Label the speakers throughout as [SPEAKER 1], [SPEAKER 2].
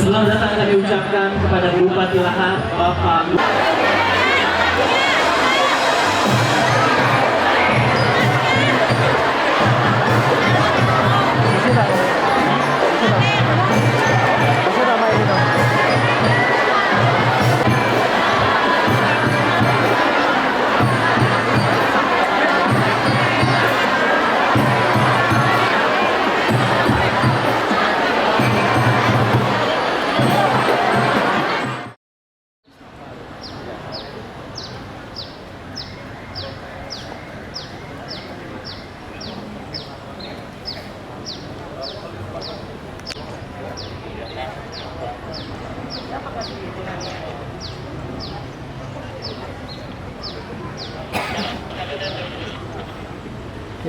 [SPEAKER 1] Selamat datang kami ucapkan kepada Bupati Lahat, Bapak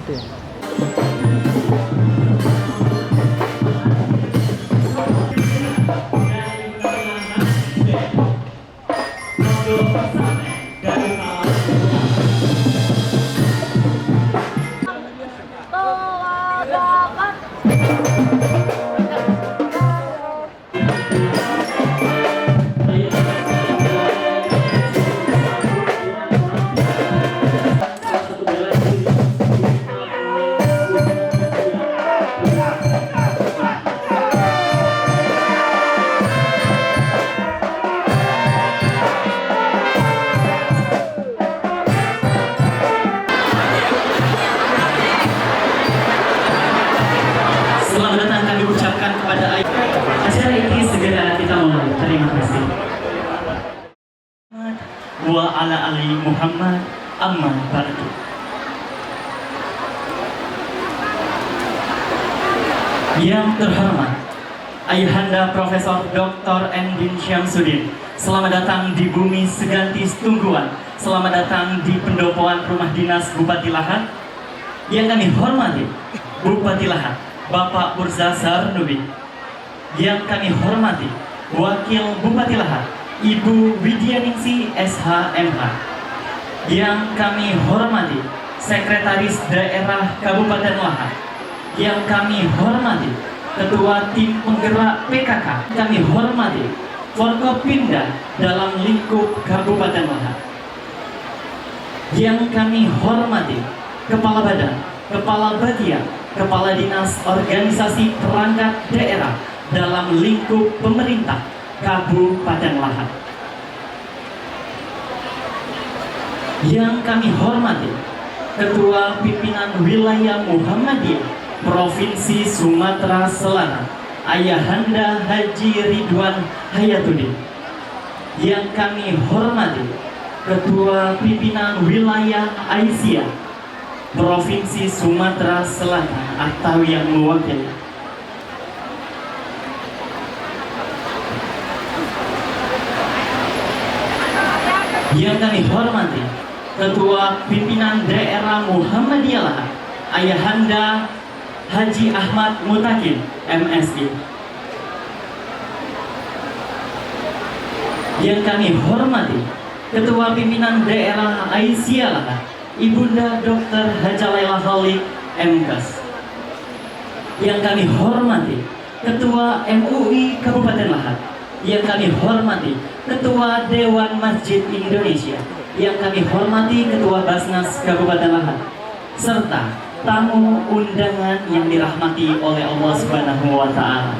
[SPEAKER 1] gitu ya. Selamat datang kami ucapkan kepada acara ini segera kita mulai. Terima kasih. Wa ala ali Muhammad amma ba'du. Yang terhormat Ayahanda Profesor Dr. Endin Syamsuddin, selamat datang di bumi Seganti Tungguan. Selamat datang di pendopoan Rumah Dinas Bupati Lahat. Yang kami hormati Bupati Lahat, Bapak Burza Sarnubi. Yang kami hormati, Wakil Bupati Lahat, Ibu Widyaningsi SHMH. Yang kami hormati, Sekretaris Daerah Kabupaten Lahat. Yang kami hormati, Ketua Tim Penggerak PKK. Kami hormati, Forkopimda dalam lingkup Kabupaten Lahat. Yang kami hormati, Kepala Badan, Kepala Bagian, Kepala Dinas Organisasi Perangkat Daerah dalam lingkup pemerintah Kabupaten Lahat. Yang kami hormati, Ketua Pimpinan Wilayah Muhammadiyah Provinsi Sumatera Selatan, Ayahanda Haji Ridwan Hayatuddin. Yang kami hormati, Ketua Pimpinan Wilayah Aisyah Provinsi Sumatera Selatan atau yang mewakili. Yang kami hormati, Ketua Pimpinan Daerah Muhammadiyah Lahat, Ayahanda Haji Ahmad Mutakin, MSI. Yang kami hormati, Ketua Pimpinan Daerah Aisyah Lahat, Ibunda Dr. Haja Laila Khalik, MKes. Yang kami hormati, Ketua MUI Kabupaten Lahat. Yang kami hormati, Ketua Dewan Masjid Indonesia. Yang kami hormati, Ketua Basnas Kabupaten Lahat, serta tamu undangan yang dirahmati oleh Allah Subhanahu wa Ta'ala.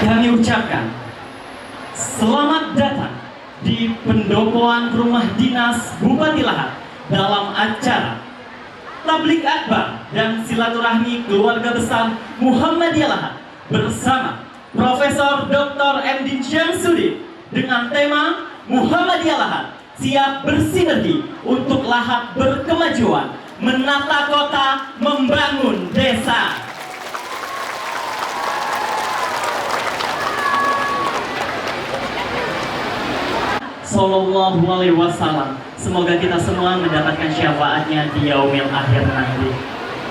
[SPEAKER 1] Kami ucapkan selamat datang di pendopoan rumah dinas Bupati Lahat dalam acara Tablik Akbar dan Silaturahmi Keluarga Besar Muhammadiyah Lahat bersama Profesor Dr. M. Din Syamsuddin dengan tema Muhammadiyah Lahat siap bersinergi untuk Lahat berkemajuan, menata kota, membangun desa. Sallallahu alaihi wasallam. Semoga kita semua mendapatkan syafaatnya di yaumil akhir nanti.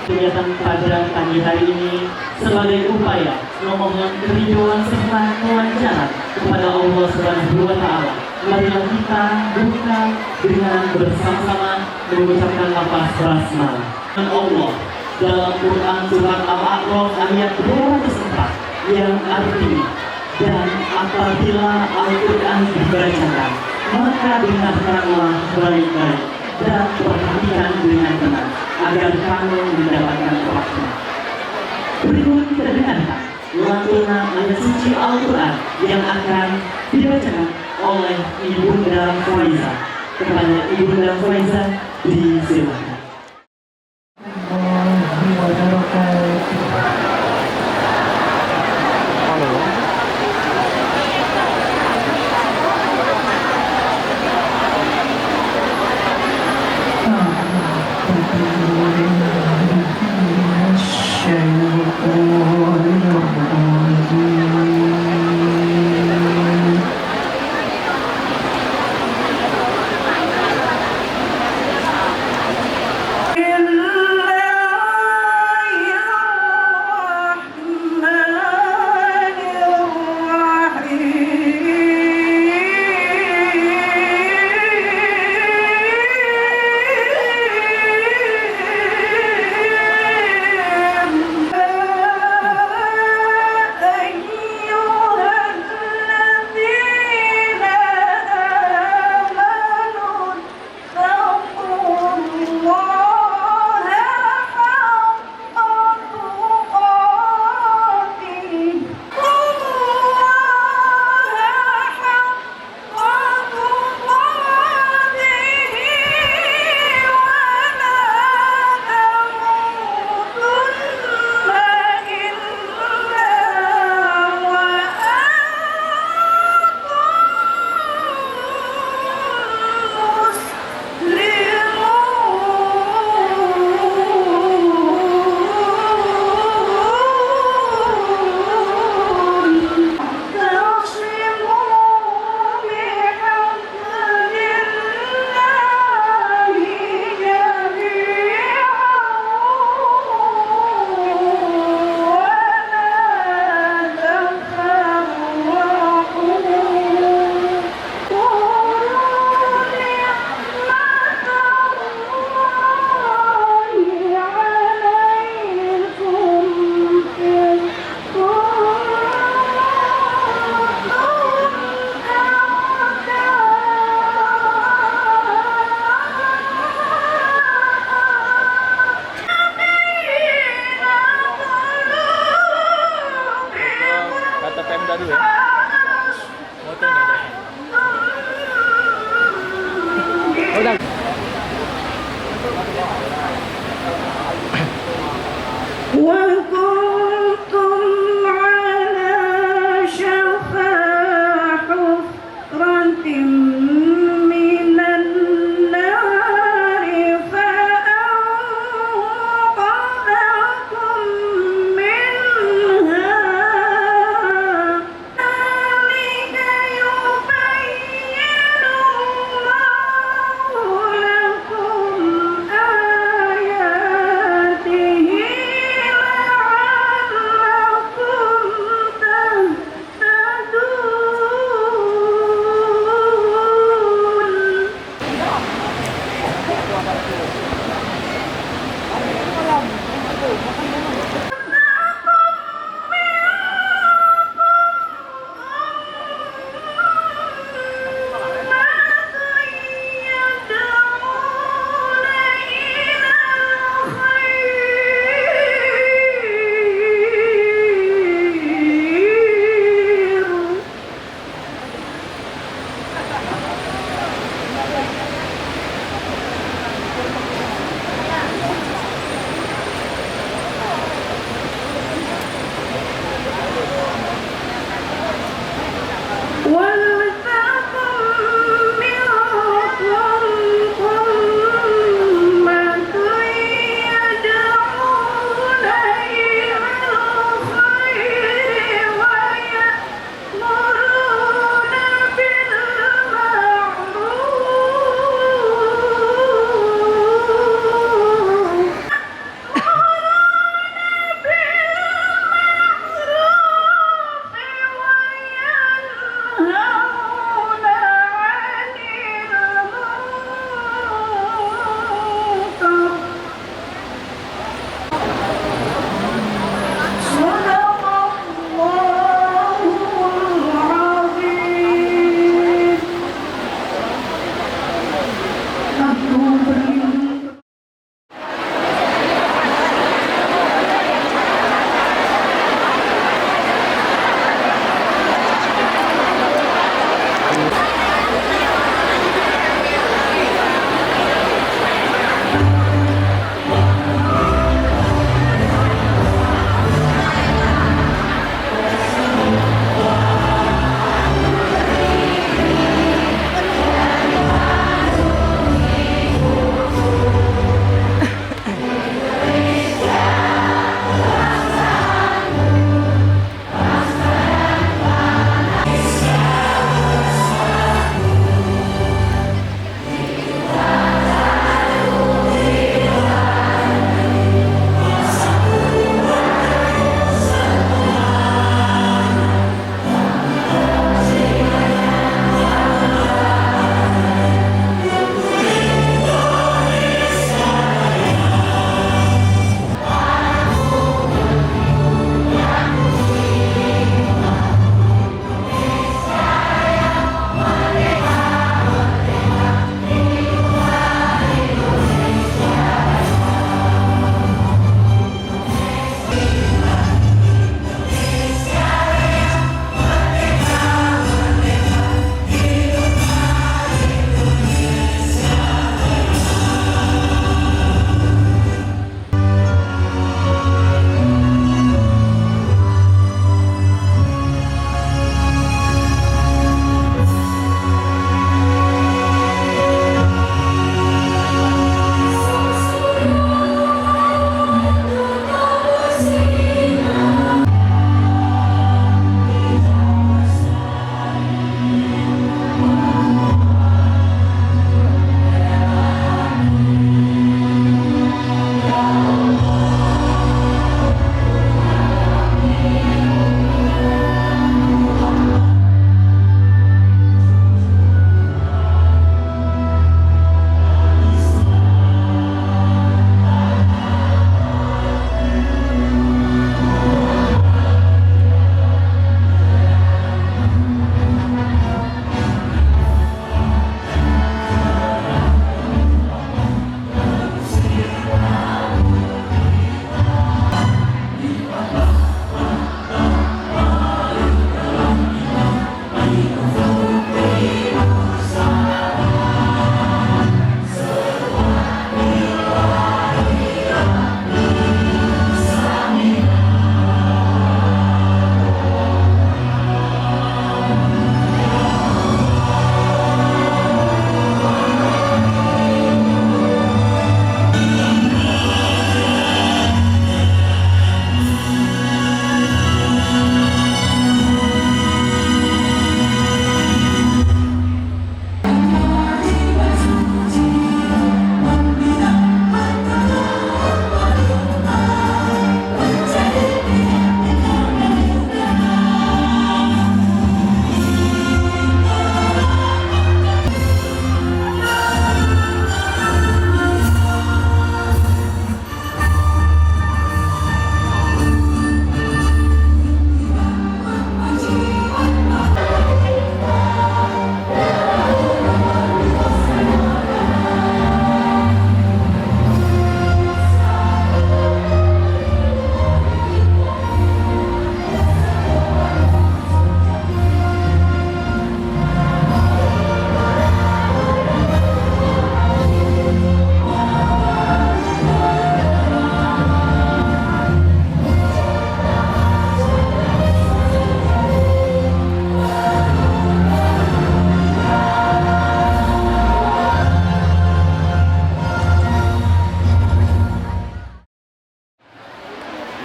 [SPEAKER 1] Kegiatan pada pagi hari ini sebagai upaya memohon keridhaan serta kelancaran kepada Allah Subhanahu wa Ta'ala. Marilah kita buka dengan bersama-sama mengucapkan lafaz basmalah. Dan Allah dalam Quran surat Al-A'raf ayat 204 yang artinya, dan apabila Al-Quran dibacakan, maka dengarkanlah baik-baik dan perhatikan dengan benar agar kamu mendapatkan rahmat. Berikut kita dengarkan lantunan ayat suci Al-Quran yang akan dibacakan oleh Ibunda Faiza. Kepada Ibunda Faiza disilakan.
[SPEAKER 2] وكنتم على شفا حفرة من النار فأنقذكم منها ذلك يبين الله لكم آياته لعلكم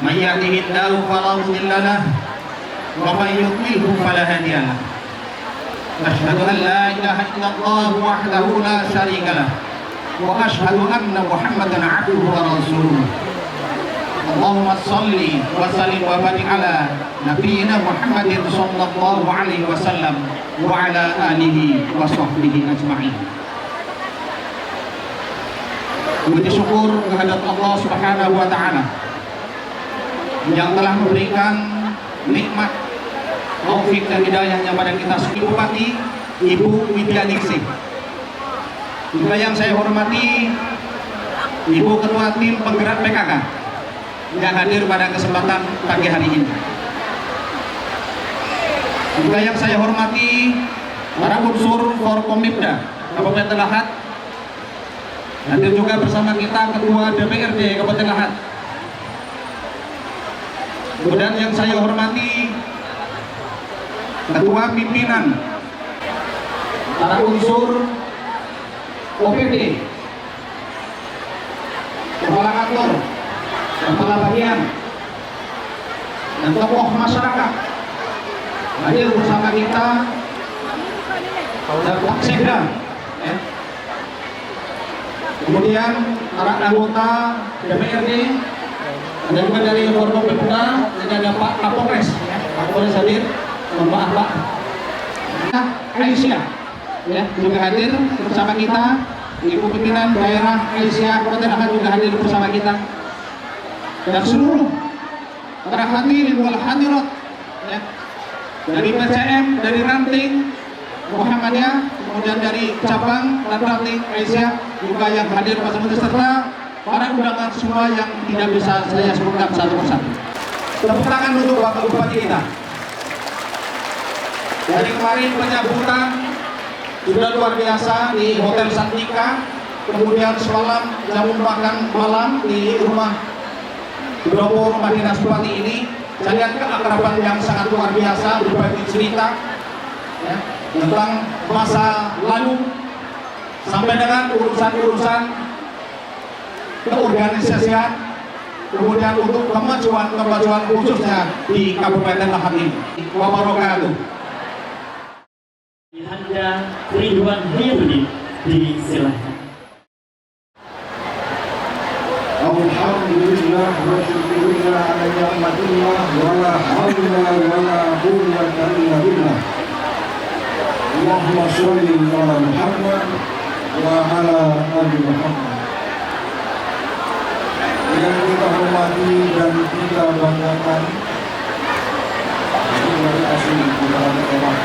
[SPEAKER 3] من يهده الله فلا مضل له ومن يضلله فلا هادي له أشهد أن لا إله إلا الله وحده لا شريك له وأشهد أن محمدا عبده ورسوله اللهم صل وسلم وبارك على نبينا محمد صلى الله عليه وسلم وعلى آله وصحبه أجمعين. Puji syukur kehadirat Allah Subhanahu wa taala yang telah memberikan nikmat taufik dan hidayahnya pada kita. Ibu Bupati, Ibu Widya Ningsih. Juga yang saya hormati Ibu Ketua Tim Penggerak PKK yang hadir pada kesempatan pagi hari ini. Juga yang saya hormati para unsur Forkomibda Kabupaten Lahat. Hadir juga bersama kita Ketua DPRD Kabupaten Lahat. Kemudian yang saya hormati Ketua Pimpinan para unsur OPD, Kepala Kantor, Kepala Bagian, dan tokoh masyarakat hadir bersama kita dan Pak Sekda, ya. Kemudian para anggota DPRD, ada juga dari Forkopimda, dan ada Pak Kapolres, ya. Pak Kapolres hadir, mohon maaf Pak. Aisyah, ya, juga hadir bersama kita. Ibu Pimpinan Daerah Aisyah Kabupaten Lahat juga hadir bersama kita. Dan seluruh para hadirin wal hadirat, ya, dari PCM, dari ranting Muhammadiyah, kemudian dari cabang dan ranting Aisyah juga yang hadir bersama, serta para undangan semua yang tidak bisa saya sebutkan satu persatu. Tepuk tangan untuk Bapak Bupati kita. Dari kemarin penyambutan sudah luar biasa di Hotel Santika, kemudian semalam jamu makan malam di rumah Bromo Rumah Dinas Bupati ini. Saya lihat keakraban yang sangat luar biasa, berbagi cerita, ya, tentang masa lalu sampai dengan urusan-urusan keorganisasian, kemudian untuk kemajuan khususnya di Kabupaten Lahat ini. Wabarakatuh.
[SPEAKER 1] Anda Ridwan Hayatuddin, disilahkan.
[SPEAKER 4] Alhamdulillah wa syukurillah ala ni'matillah wa la hawla wa la quwwata illa billah. Allahumma sholli ala Muhammad wa ala ali Muhammad. Yang kita hormati dan kita banggakan, terima kasih kepada Allah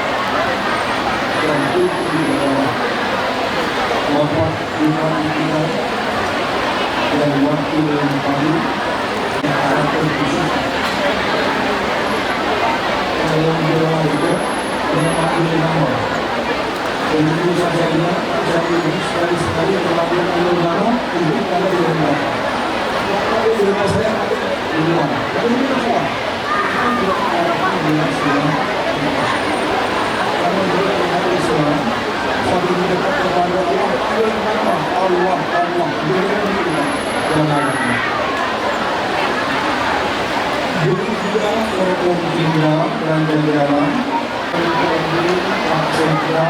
[SPEAKER 4] dan kepada Bapak Bupati kita dan wakil yang kami yang harapan khusus yang beliau juga yang kami nama dan itu saja saya ini sekali-sekali terlalu menunggu untuk kalau di rumah kalau di rumah saya di rumah kalau di rumah saya tidak harapan dengan semua kalau kita menghadapi semua satu dekat kepada Allah begitu juga Forkopimda dan jajaran Pak Sekda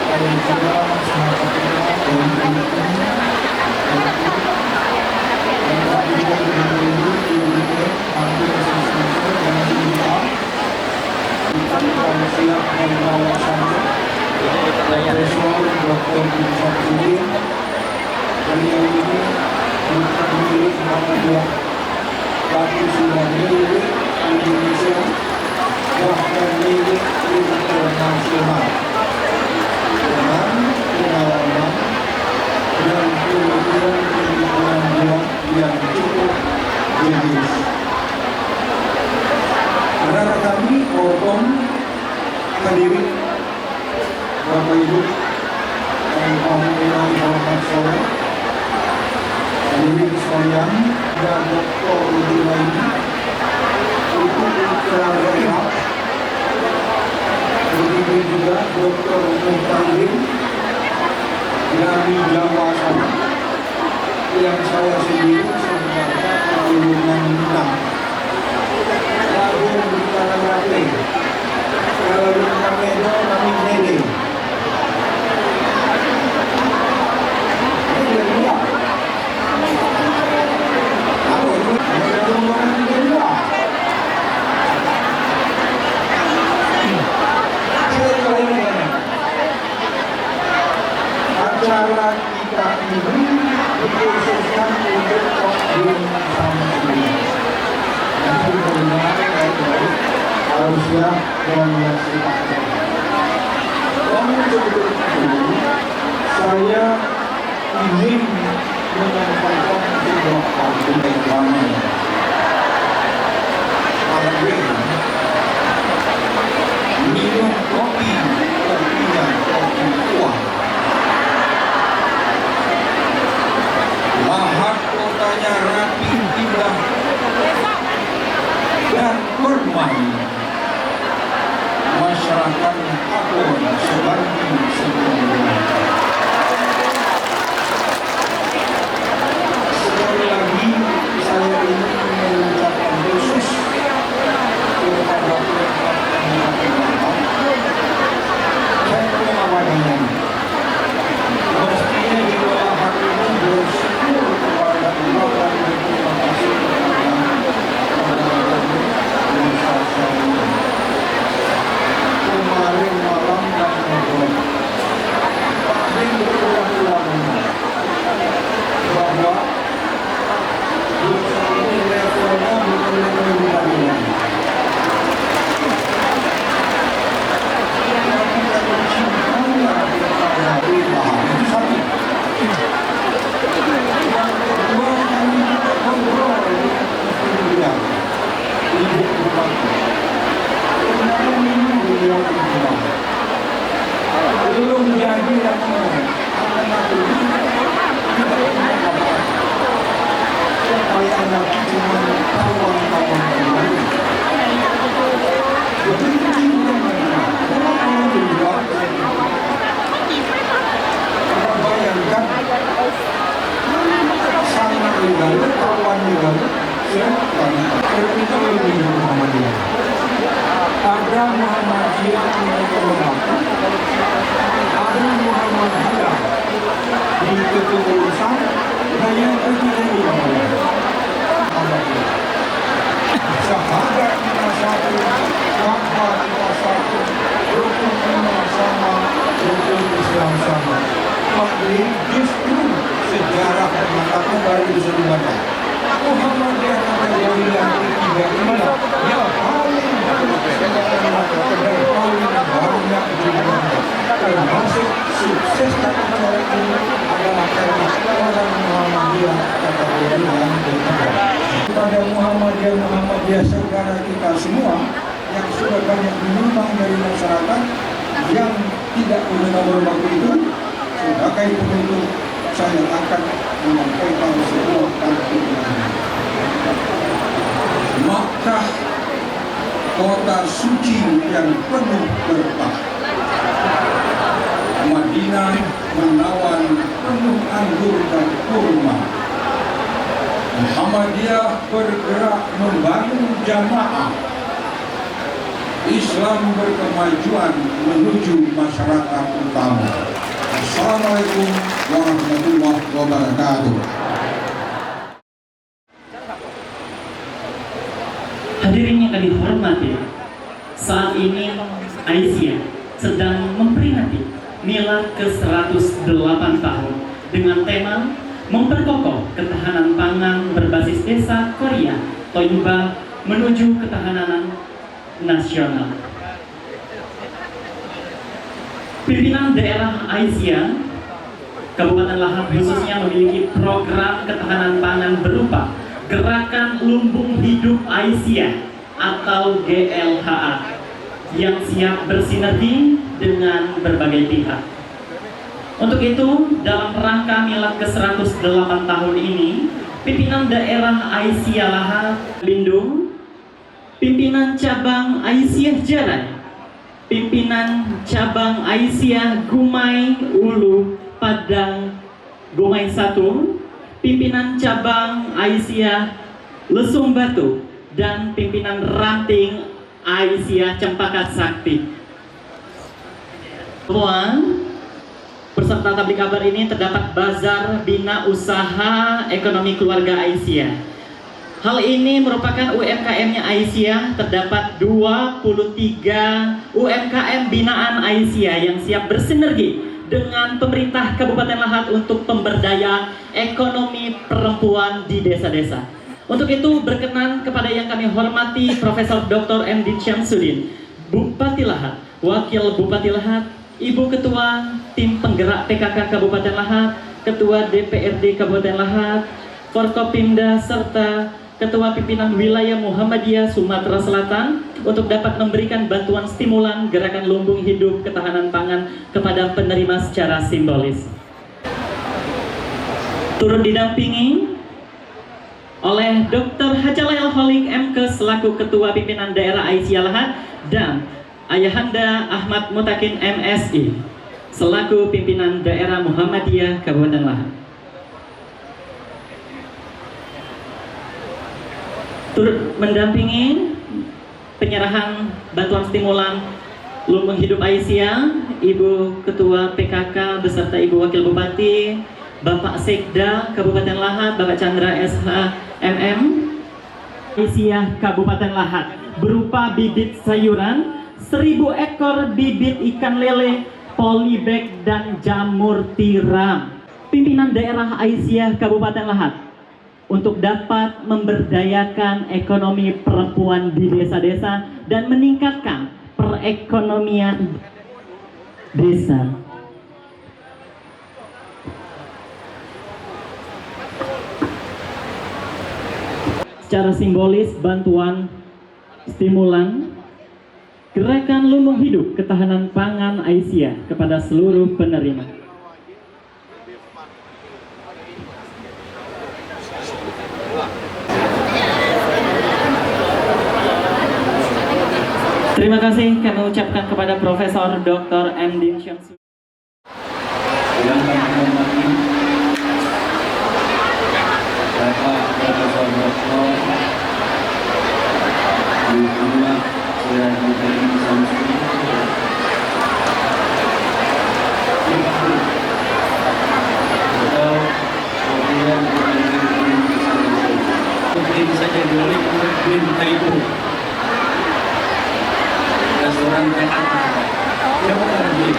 [SPEAKER 4] dan juga masyarakat Profesor Dr. Syamsuddin beliau ini bukan milik Muhammadiyah tapi sudah milik Indonesia, bahkan milik internasional dengan pengalaman dan pemikiran yang cukup jenius. Karena kami Forkom hadirin Bapak Ibu dan kami yang hormat sore, hadirin sekalian dan dokter lebih lain untuk bicara rehat. Begitu juga Dokter Muhtadim dari Jawa sana yang saya sendiri sebenarnya Tulungan Minang. Lalu kita lagi. Kalau kami itu kami nede. Acara kita ini dikhususkan untuk Oknum Samsudin. Nanti berdengar dari Ausia dan Yasir. Untuk itu, saya ingin menyampaikan sebuah argumen kami. Minum kopi kopinya kopi tua. Lahan kotanya rapi indah dan permai. Masyarakatnya abon sebanding sebelumnya. Sekali lagi saya ingin mengucapkan khusus kepada saya mengawadanya. Mestinya di bawah hari ini bersyukur kepada Allah dan berterima kasih kepada kemarin malam dan malam Pak berulang-ulang bahwa dosa ini levelnya bukan level pribadian. Kita mencintainya kepada pribadi itu satu. Yang kedua kami ngobrol dengan beliau, ibu bupati. Kenapa minum beliau berdua? Belum jadi langsung. Anak itu tidak punya apa-apa. Supaya anak cuma kawan-kawan kembali. Begitu cinta mereka. Kenapa orang berdua? Kita bayangkan sangat legal, kawan legal, silakan. Kita lebih Muhammadiyah. Ada Muhammadiyah yang terlalu, ada Muhammadiyah di kepengurusan, dan yang ketiga di bawah. Syahadat kita satu, Ka'bah kita satu, rukun iman sama, rukun Islam sama. Maka justru sejarah mengatakan baru bisa dibaca. Muhammadiyah kategori yang ketiga inilah yang paling dan paling banyak dibaca. Termasuk sukses acara ini adalah karena orang Muhammadiyah kategori yang ketiga. Kepada Muhammadiyah saudara kita semua yang sudah banyak menyumbang dari masyarakat yang tidak punya nomor waktu itu, sebagai penutup saya akan menyampaikan sebuah argumen. Makkah, kota suci yang penuh berkah. Madinah menawan penuh anggur dan kurma. Muhammadiyah bergerak membangun jamaah. Islam berkemajuan menuju masyarakat utama. Assalamualaikum warahmatullahi wabarakatuh.
[SPEAKER 1] Hadirin yang kami hormati, saat ini Aisyah sedang memperingati milad ke-108 tahun dengan tema memperkokoh ketahanan pangan berbasis desa Korea Toiba menuju ketahanan nasional. Pimpinan daerah Aisyah Kabupaten Lahad khususnya memiliki program ketahanan pangan berupa Gerakan Lumbung Hidup Aisyah atau GLHA yang siap bersinergi dengan berbagai pihak. Untuk itu, dalam rangka milad ke-108 tahun ini, pimpinan daerah Aisyah Lahad Lindung, pimpinan cabang Aisyah Jarai, pimpinan cabang Aisyah Gumai Ulu Padang Gumai 1, pimpinan cabang Aisyah Lesung Batu, dan pimpinan ranting Aisyah Cempaka Sakti. Puan, peserta tablik kabar ini terdapat bazar bina usaha ekonomi keluarga Aisyah. Hal ini merupakan UMKM-nya Aisyah. Terdapat 23 UMKM binaan Aisyah yang siap bersinergi dengan pemerintah Kabupaten Lahat untuk pemberdayaan ekonomi perempuan di desa-desa. Untuk itu berkenan kepada yang kami hormati Profesor Dr. M. Syamsuddin, Bupati Lahat, Wakil Bupati Lahat, Ibu Ketua Tim Penggerak PKK Kabupaten Lahat, Ketua DPRD Kabupaten Lahat, Forkopimda, serta Ketua Pimpinan Wilayah Muhammadiyah Sumatera Selatan untuk dapat memberikan bantuan stimulan gerakan lumbung hidup ketahanan pangan kepada penerima secara simbolis. Turut didampingi oleh Dr. Hajalail Holik MK selaku Ketua Pimpinan Daerah Aisyah Lahat dan Ayahanda Ahmad Mutakin MSI selaku Pimpinan Daerah Muhammadiyah Kabupaten Lahat. Turut mendampingi penyerahan bantuan stimulan lumbung hidup Aisyah Ibu Ketua PKK beserta Ibu Wakil Bupati, Bapak Sekda Kabupaten Lahat, Bapak Chandra SH MM Aisyah Kabupaten Lahat berupa bibit sayuran, 1000 ekor bibit ikan lele, polybag dan jamur tiram. Pimpinan daerah Aisyah Kabupaten Lahat untuk dapat memberdayakan ekonomi perempuan di desa-desa dan meningkatkan perekonomian desa. Secara simbolis bantuan stimulan gerakan lumbung hidup ketahanan pangan Aisyah kepada seluruh penerima. Terima kasih kami ucapkan kepada Profesor Dr. M. Syamsuddin.
[SPEAKER 4] Yang kami hormati Bapak Profesor Dr. Muhammad Syamsuddin. Atau kemudian mungkin saja boleh minta itu restoran tehat siapa lagi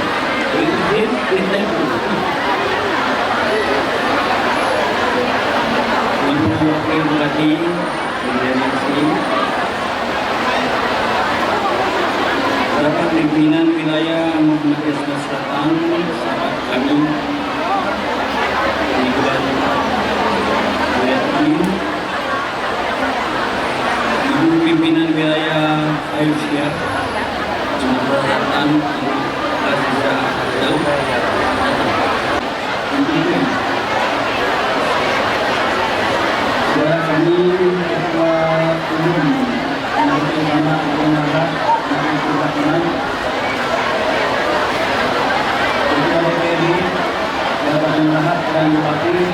[SPEAKER 4] minta itu Ibu Wakil Bupati Indonesia, beberapa pimpinan wilayah Muhammadiyah Selatan, sahabat kami di wilayah ini, Ibu pimpinan wilayah Aisyah Sumatera Selatan, Aziza Daud, saudara kami Ketua Umum Nahdlatul Ulama Lahat dan Ketua DPRD Kabupaten Lahat dan Bupati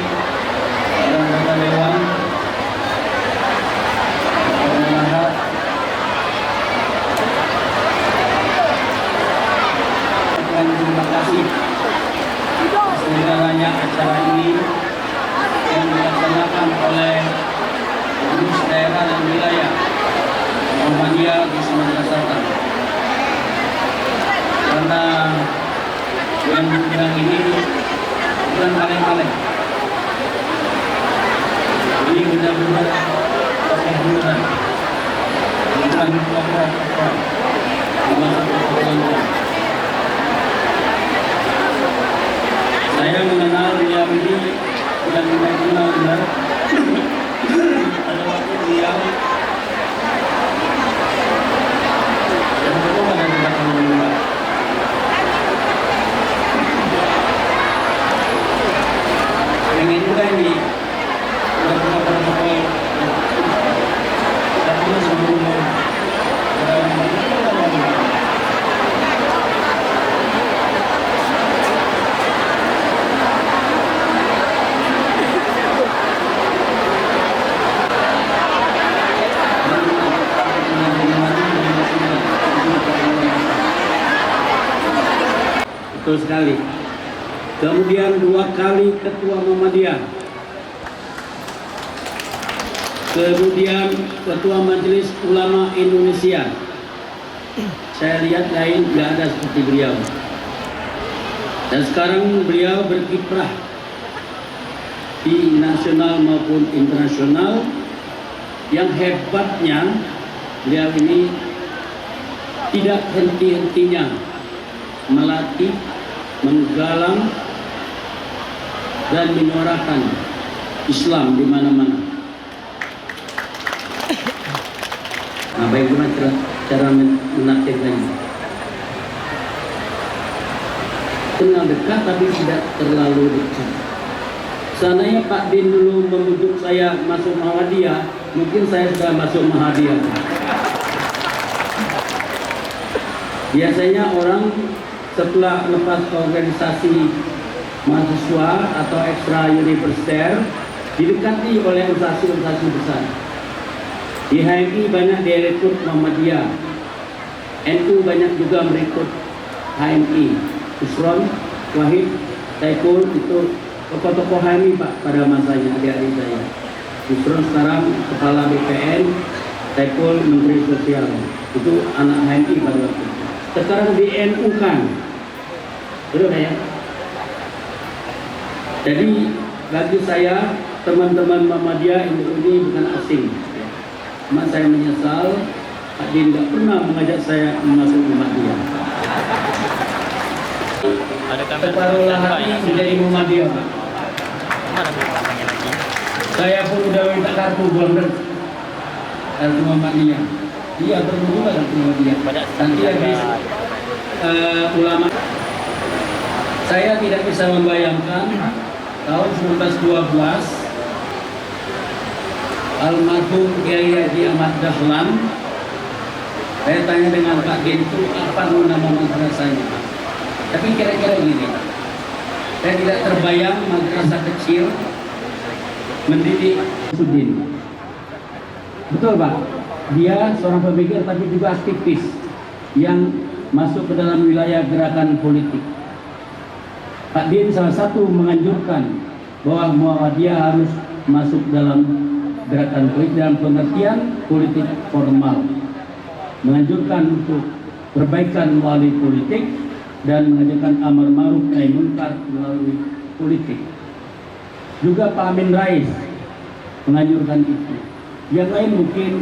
[SPEAKER 4] dan Ketua Dewan Kabupaten Lahat, dan terima kasih segalanya acara ini yang dilaksanakan oleh pengurus daerah dan wilayah Muhammadiyah di Sumatera Selatan. Karena yang dibilang ini bukan kaleng-kaleng, ini benar-benar pakai bulan, bukan pokok-pokok dimaksud pokok-pokok. Saya mengenal beliau ini bukan kenal benar. Pada waktu beliau yang kedua pada tempat menunggu. Pengen juga ini protokol tapi sebelum
[SPEAKER 5] betul sekali. Kemudian 2 kali Ketua Muhammadiyah. Kemudian Ketua Majelis Ulama Indonesia. Saya lihat lain nggak ada seperti beliau. Dan sekarang beliau berkiprah di nasional maupun internasional. Yang hebatnya beliau ini tidak henti-hentinya melatih, menggalang dan menyuarakan Islam di mana-mana. Nah, bagaimana cara menafsirkannya? Kenal dekat tapi tidak terlalu dekat. Seandainya Pak Din dulu memujuk saya masuk Muhammadiyah, mungkin saya sudah masuk Muhammadiyah. Biasanya orang setelah lepas organisasi mahasiswa atau ekstra universiter didekati oleh organisasi besar. Di HMI banyak direkrut Muhammadiyah, NU banyak juga merekrut HMI. Usron, Wahid, Saiful itu tokoh-tokoh HMI Pak pada masanya, adik-adik saya. Usron sekarang kepala BPN, Saiful Menteri Sosial, itu anak HMI pada waktu itu. Sekarang di NU kan, betul ya? Jadi bagi saya teman-teman Muhammadiyah ini bukan asing. Cuma saya menyesal Pak Din tidak pernah mengajak saya masuk Muhammadiyah. Separuhlah hati menjadi Muhammadiyah. Saya pun udah minta kartu bulan kartu Muhammadiyah. Iya perlu juga kartu Muhammadiyah. Nanti habis ulama. Saya tidak bisa membayangkan tahun 1912 almarhum Kiai Haji Ahmad Dahlan. Saya tanya dengan Pak Din itu apa nama madrasahnya. Tapi kira-kira gini, saya tidak terbayang madrasah kecil mendidik Sudin. Betul Pak, dia seorang pemikir tapi juga aktivis yang masuk ke dalam wilayah gerakan politik. Pak Din salah satu menganjurkan bahwa Muhammadiyah harus masuk dalam gerakan politik dalam pengertian politik formal, menganjurkan untuk perbaikan melalui politik dan mengajarkan amar ma'ruf nahi munkar melalui politik. Juga Pak Amin Rais menganjurkan itu. Yang lain mungkin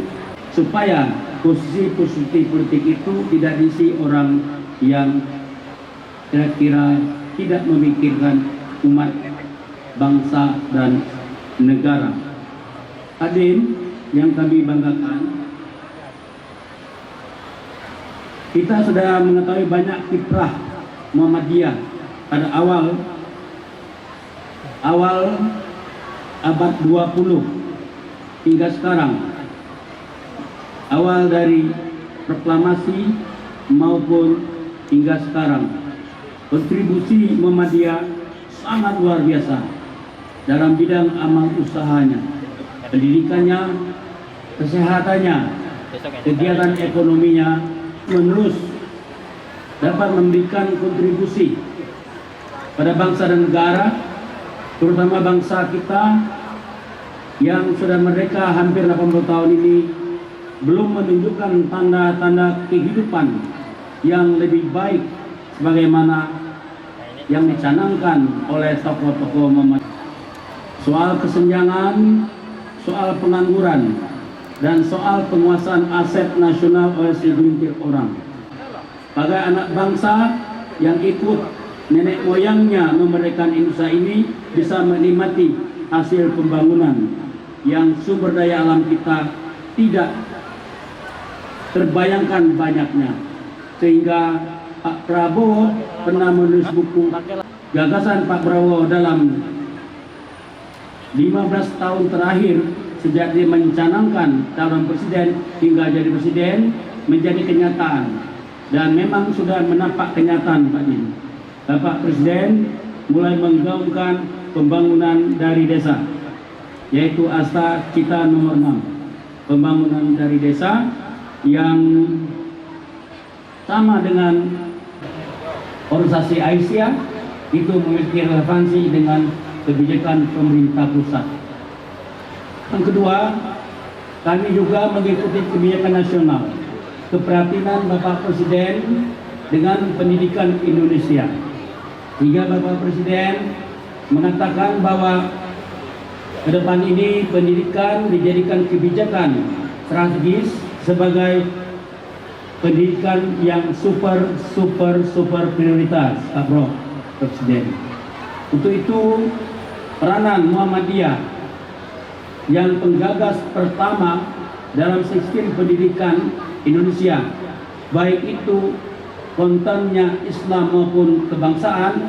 [SPEAKER 5] supaya posisi politik itu tidak diisi orang yang kira-kira tidak memikirkan umat, bangsa dan negara. Hadirin yang kami banggakan, kita sudah mengetahui banyak kiprah Muhammadiyah pada awal abad 20 hingga sekarang. Awal dari proklamasi maupun hingga sekarang. Kontribusi Muhammadiyah sangat luar biasa dalam bidang amal usahanya, pendidikannya, kesehatannya, kegiatan ekonominya menerus dapat memberikan kontribusi pada bangsa dan negara, terutama bangsa kita yang sudah merdeka hampir 80 tahun ini belum menunjukkan tanda-tanda kehidupan yang lebih baik sebagaimana yang dicanangkan oleh tokoh-tokoh Muhammadiyah. Soal kesenjangan, soal pengangguran, dan soal penguasaan aset nasional oleh segelintir orang. Sebagai anak bangsa yang ikut nenek moyangnya memerdekakan Indonesia ini bisa menikmati hasil pembangunan yang sumber daya alam kita tidak terbayangkan banyaknya. Sehingga Pak Prabowo pernah menulis buku gagasan Pak Prabowo dalam 15 tahun terakhir sejak dia mencanangkan calon presiden hingga jadi presiden menjadi kenyataan, dan memang sudah menampak kenyataan Pak Din. Bapak Presiden mulai menggaungkan pembangunan dari desa, yaitu Asta Cita nomor 6, pembangunan dari desa yang sama dengan organisasi Aisyah itu memiliki relevansi dengan kebijakan pemerintah pusat. Yang kedua, kami juga mengikuti kebijakan nasional, keprihatinan Bapak Presiden dengan pendidikan Indonesia. Hingga Bapak Presiden mengatakan bahwa ke depan ini pendidikan dijadikan kebijakan strategis sebagai pendidikan yang super prioritas, Bapak Presiden. Untuk itu, peranan Muhammadiyah yang penggagas pertama dalam sistem pendidikan Indonesia, baik itu kontennya Islam maupun kebangsaan,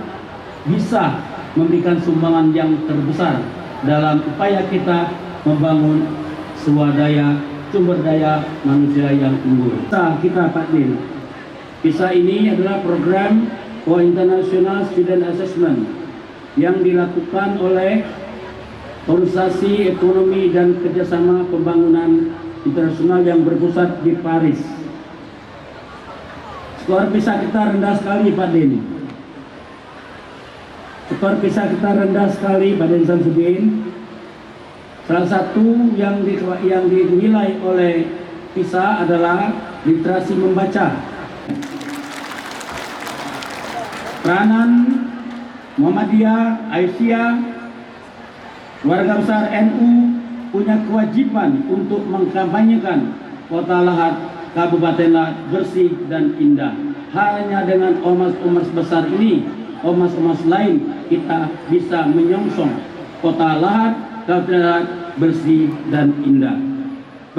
[SPEAKER 5] bisa memberikan sumbangan yang terbesar dalam upaya kita membangun swadaya sumber daya manusia yang unggul. Kita Pak Din, PISA ini adalah program for International Student Assessment yang dilakukan oleh Organisasi Ekonomi dan Kerjasama Pembangunan Internasional yang berpusat di Paris. Skor PISA kita rendah sekali Pak Din. Skor PISA kita rendah sekali Pak Din Samsudin. Salah satu yang dinilai oleh PISA adalah literasi membaca. Peranan Muhammadiyah, Aisyah, warga besar NU punya kewajiban untuk mengkampanyekan kota Lahat, Kabupaten Lahat bersih dan indah. Hanya dengan ormas-ormas besar ini, ormas-ormas lain, kita bisa menyongsong kota Lahat, Kabupaten Lahat bersih dan indah.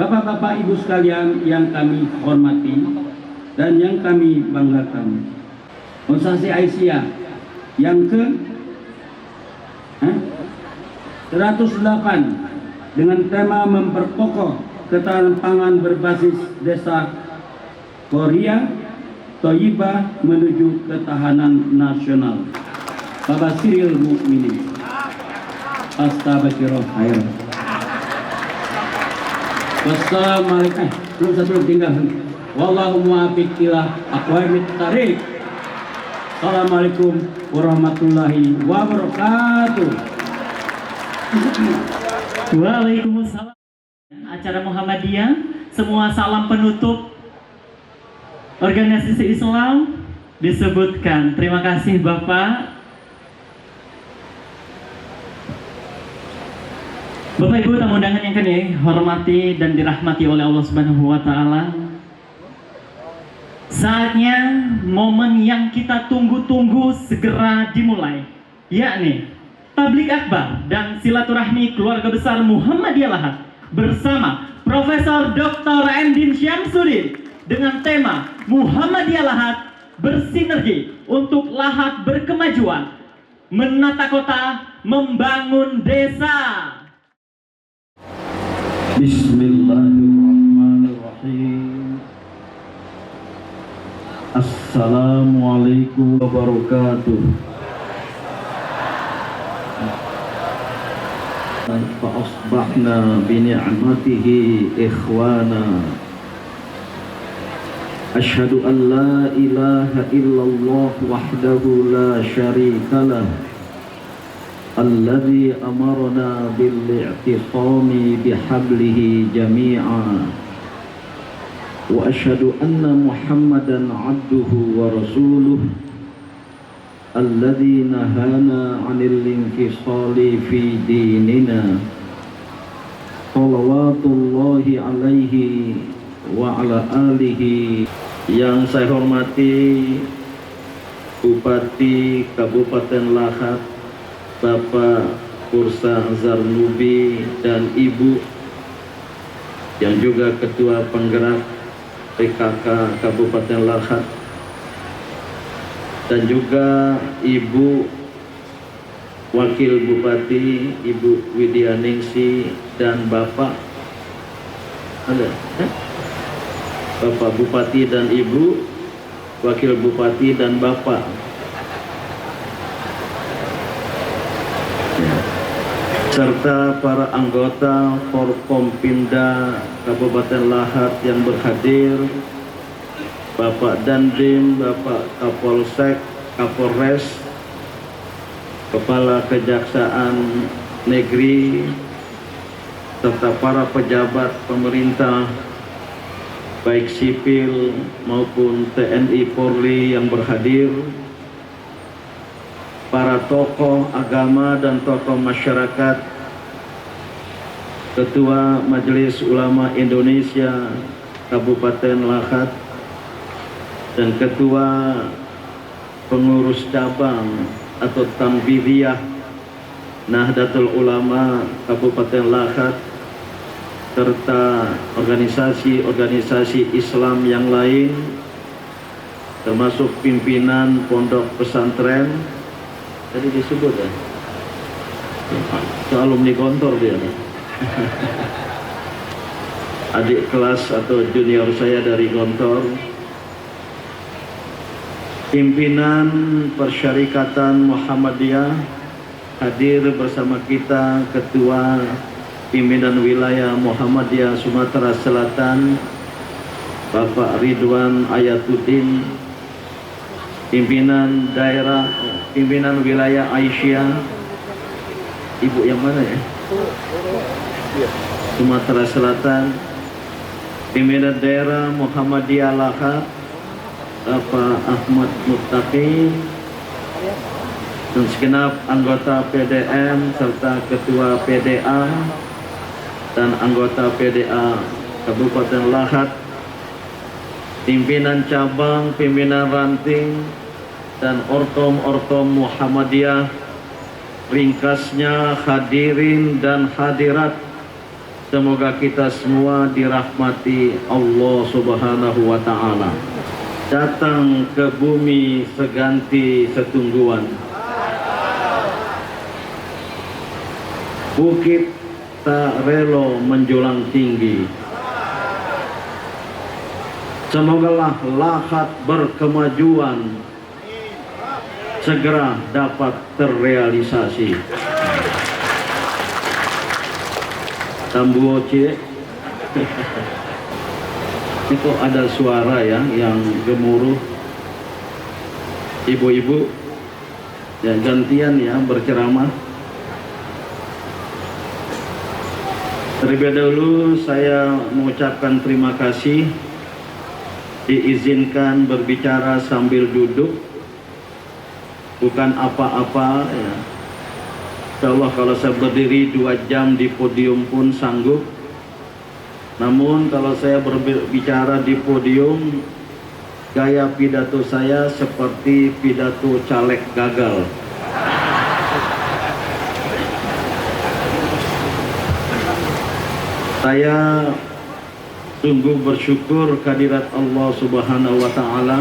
[SPEAKER 5] Bapak-bapak, ibu sekalian yang kami hormati dan yang kami banggakan, organisasi Aisyah yang ke 108 dengan tema memperkokoh ketahanan pangan berbasis desa Korea Toyibah menuju ketahanan nasional. Bapak Siril Mukminin, Astagfirullah khair. Wassalamualaikum. Belum satu tinggal. Wallahu muwaffiq ila aqwamit thariq. Assalamualaikum warahmatullahi wabarakatuh.
[SPEAKER 1] Waalaikumsalam. Acara Muhammadiyah, semua salam penutup organisasi Islam disebutkan. Terima kasih Bapak. Bapak Ibu tamu undangan yang kami hormati dan dirahmati oleh Allah Subhanahu wa taala. Saatnya momen yang kita tunggu-tunggu segera dimulai, yakni tablik akbar dan silaturahmi keluarga besar Muhammadiyah Lahat bersama Profesor Dr. Endin Syamsuddin dengan tema Muhammadiyah Lahat bersinergi untuk Lahat berkemajuan, menata kota, membangun desa.
[SPEAKER 6] Bismillahirrahmanirrahim. Assalamualaikum warahmatullahi wabarakatuh. Fa'asbahna bini'matihi ikhwana. Ashhadu an la ilaha illallah wahdahu la syarika lah. Alladzi amarna bil i'tisami bihablihi jami'a. Wa asyhadu anna Muhammadan abduhu wa rasuluh alladzi nahana 'anil infisali fi dinina. Shalawatullahi alaihi wa ala alihi. Yang saya hormati Bupati Kabupaten Lahat Bapak Pursa Zarnubi dan Ibu yang juga Ketua Penggerak PKK Kabupaten Lahat, dan juga Ibu Wakil Bupati Ibu Widya Ningsi dan Bapak Bapak Bupati dan Ibu Wakil Bupati dan Bapak serta para anggota Forkompimda Kabupaten Lahat yang berhadir, Bapak Dandim, Bapak Kapolsek, Kapolres, Kepala Kejaksaan Negeri, serta para pejabat pemerintah, baik sipil maupun TNI Polri yang berhadir, para tokoh agama dan tokoh masyarakat, Ketua Majelis Ulama Indonesia Kabupaten Lahat, dan Ketua Pengurus Cabang atau Tambidiyah Nahdlatul Ulama Kabupaten Lahat, serta organisasi-organisasi Islam yang lain, termasuk pimpinan pondok pesantren. Tadi disebut ya, itu alumni Gontor dia nih. Adik kelas atau junior saya dari Gontor. Pimpinan Persyarikatan Muhammadiyah hadir bersama kita, Ketua Pimpinan Wilayah Muhammadiyah Sumatera Selatan Bapak Ridwan Ayatuddin, Pimpinan Daerah, Pimpinan Wilayah Aisyah, Ibu yang mana ya? Sumatera Selatan, Pimpinan Daerah Muhammadiyah Lahat Bapak Ahmad Muttaqi, dan segenap anggota PDM serta Ketua PDA dan anggota PDA Kabupaten Lahat, pimpinan cabang, pimpinan ranting, dan ortom-ortom Muhammadiyah, ringkasnya hadirin dan hadirat, semoga kita semua dirahmati Allah Subhanahu wa Ta'ala. Datang ke bumi seganti setungguan, bukit tak relo menjulang tinggi. Semogalah Lahat berkemajuan segera dapat terrealisasi. Tambuo cie. Itu ada suara ya yang gemuruh. Ibu-ibu ya, gantian ya berceramah. Terlebih dahulu saya mengucapkan terima kasih, diizinkan berbicara sambil duduk, bukan apa-apa ya. Insyaallah kalau saya berdiri 2 jam di podium pun sanggup. Namun kalau saya berbicara di podium, gaya pidato saya seperti pidato caleg gagal. Saya sungguh bersyukur kehadirat Allah Subhanahu wa Ta'ala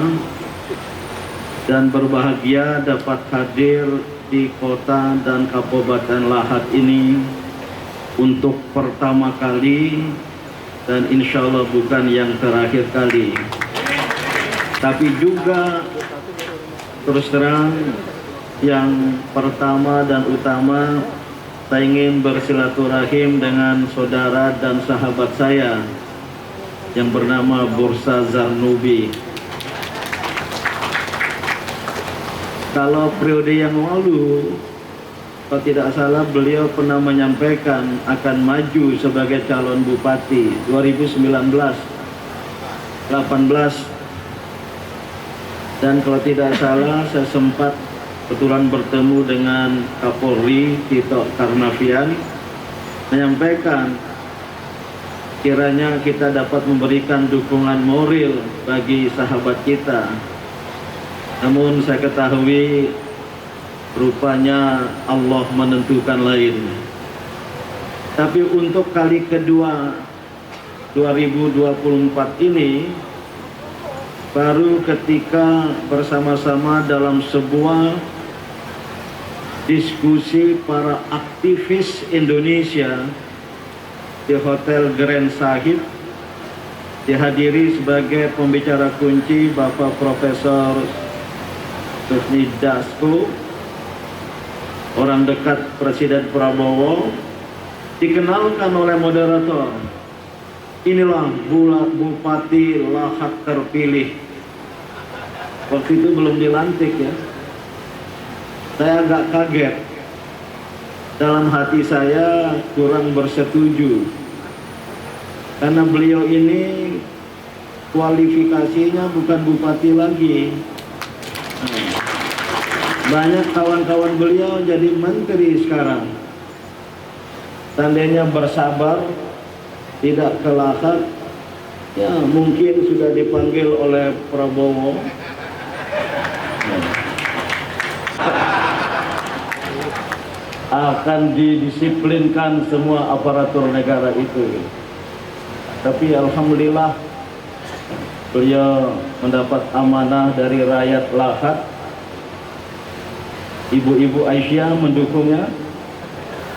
[SPEAKER 6] dan berbahagia dapat hadir di kota dan Kabupaten Lahat ini untuk pertama kali, dan insya Allah bukan yang terakhir kali. Tapi juga terus terang yang pertama dan utama, saya ingin bersilaturahim dengan saudara dan sahabat saya yang bernama Bursa Zarnubi. Kalau periode yang lalu, kalau tidak salah, beliau pernah menyampaikan akan maju sebagai calon bupati 2019, 18. Dan kalau tidak salah, saya sempat kebetulan bertemu dengan Kapolri Tito Karnavian, menyampaikan kiranya kita dapat memberikan dukungan moral bagi sahabat kita. Namun saya ketahui rupanya Allah menentukan lain. Tapi untuk kali kedua 2024 ini, baru ketika bersama-sama dalam sebuah diskusi para aktivis Indonesia di Hotel Grand Sahib, dihadiri sebagai pembicara kunci Bapak Profesor Susni Dasko, orang dekat Presiden Prabowo, dikenalkan oleh moderator. Inilah Bupati Lahat terpilih. Waktu itu belum dilantik ya. Saya agak kaget. Dalam hati saya kurang bersetuju. Karena beliau ini kualifikasinya bukan bupati lagi. Banyak kawan-kawan beliau jadi menteri sekarang. Tandanya bersabar, tidak kelahar, ya mungkin sudah dipanggil oleh Prabowo. Akan didisiplinkan semua aparatur negara itu. Tapi alhamdulillah beliau mendapat amanah dari rakyat Lahat. Ibu-ibu Aisyah mendukungnya.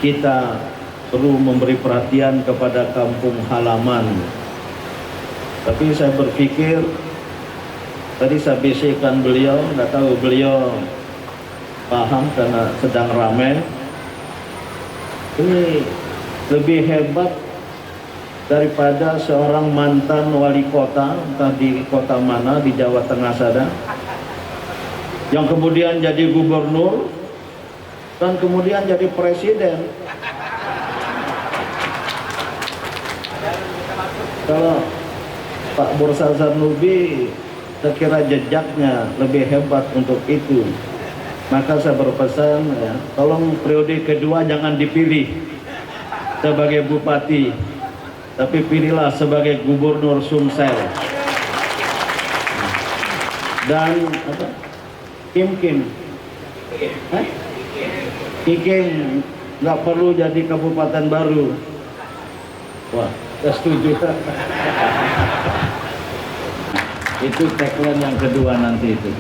[SPEAKER 6] Kita perlu memberi perhatian kepada kampung halaman. Tapi saya berpikir, tadi saya bisikkan beliau, nggak tahu beliau paham karena sedang ramai. Ini lebih hebat daripada seorang mantan wali kota, entah di kota mana di Jawa Tengah sana, yang kemudian jadi gubernur dan kemudian jadi presiden. Kalau Pak Bursa Zarnubi, saya kira jejaknya lebih hebat untuk itu. Maka saya berpesan, ya, tolong periode kedua jangan dipilih sebagai bupati, tapi pilihlah sebagai gubernur Sumsel. Dan apa? Kim, Kiking nggak perlu jadi kabupaten baru. Wah, saya setuju. Itu tagline yang kedua nanti itu.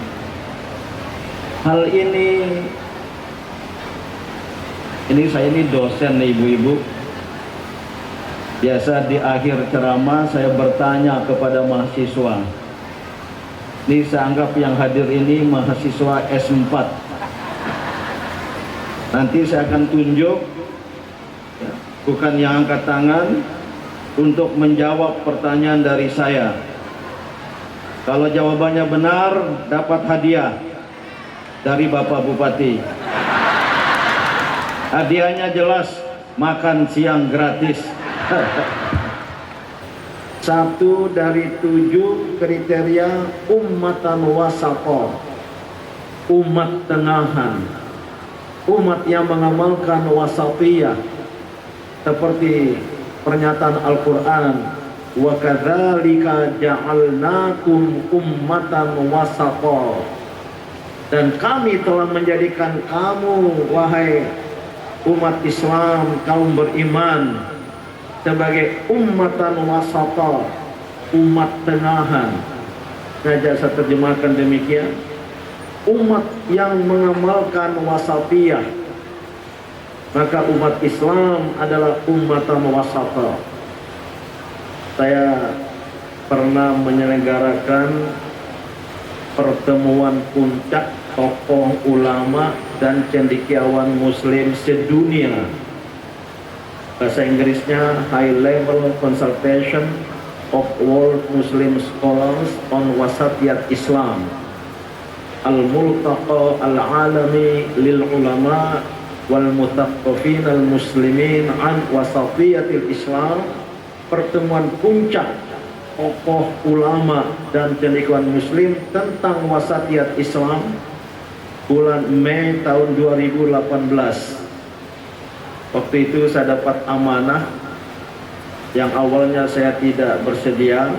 [SPEAKER 6] Hal ini saya ini dosen ibu-ibu. Biasa di akhir ceramah saya bertanya kepada mahasiswa. Ini saya anggap yang hadir ini mahasiswa S4. Nanti saya akan tunjuk, ya, bukan yang angkat tangan, untuk menjawab pertanyaan dari saya. Kalau jawabannya benar, dapat hadiah dari Bapak Bupati. Hadiahnya jelas, makan siang gratis. 1 dari 7 kriteria ummatan wasaqah, umat tengahan, umat yang mengamalkan wasatiyah, seperti pernyataan Al-Quran, wa kadzalika ja'alnakum ummatan wasaqah, dan kami telah menjadikan kamu, wahai umat Islam, kaum beriman, sebagai ummatan wasata, umat tengahan. Saja saya terjemahkan demikian, umat yang mengamalkan wasatiyah. Maka umat Islam adalah ummatan wasata. Saya pernah menyelenggarakan pertemuan puncak tokoh ulama dan cendekiawan muslim sedunia. Bahasa Inggrisnya High Level Consultation of World Muslim Scholars on Wasatiyat Islam, Al-Multaqa Al-Alami Lil Ulama Wal Mutaqqafin Al-Muslimin An Wasatiyatil Islam. Pertemuan puncak tokoh ulama dan cendekiawan muslim tentang wasatiyat Islam, bulan Mei tahun 2018. Waktu itu saya dapat amanah yang awalnya saya tidak bersedia.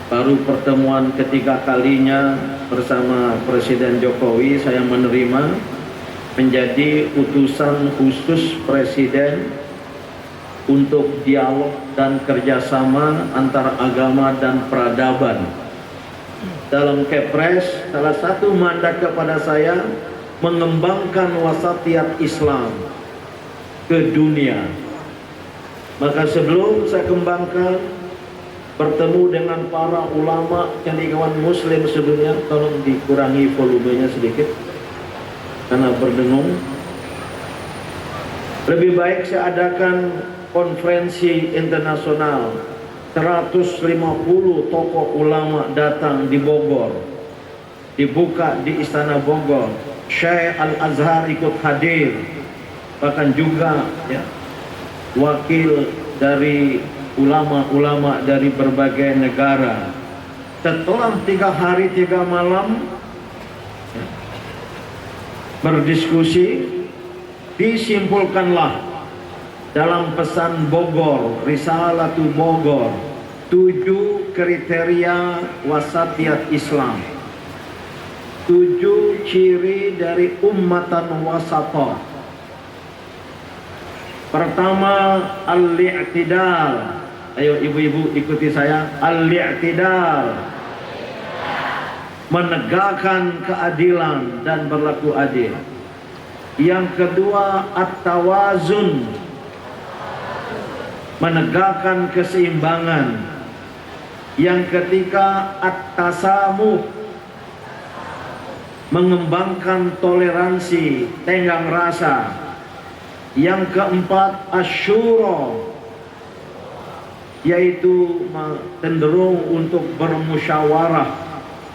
[SPEAKER 6] Baru pertemuan ketiga kalinya bersama Presiden Jokowi saya menerima menjadi utusan khusus Presiden untuk dialog dan kerjasama antar agama dan peradaban. Dalam Kepres, salah satu mandat kepada saya mengembangkan wasatiyat Islam ke dunia. Maka sebelum saya kembangkan, bertemu dengan para ulama cendekiawan muslim sedunia, tolong dikurangi volumenya sedikit karena berdengung. Lebih baik saya adakan konferensi internasional, 150 tokoh ulama datang di Bogor, dibuka di Istana Bogor, Syekh Al-Azhar ikut hadir, bahkan juga ya, wakil dari ulama-ulama dari berbagai negara. Setelah 3 hari 3 malam ya, berdiskusi, disimpulkanlah dalam pesan Bogor, Risalatu Bogor, 7 kriteria wasatiyat Islam, 7 ciri dari ummatan wasatah. Pertama, al-i'tidal. Ayo ibu-ibu ikuti saya. Al-i'tidal, menegakkan keadilan dan berlaku adil. Yang kedua, at-tawazun, menegakkan keseimbangan. Yang ketiga, at-tasamuh, mengembangkan toleransi, tenggang rasa. Yang keempat, asyura, yaitu cenderung untuk bermusyawarah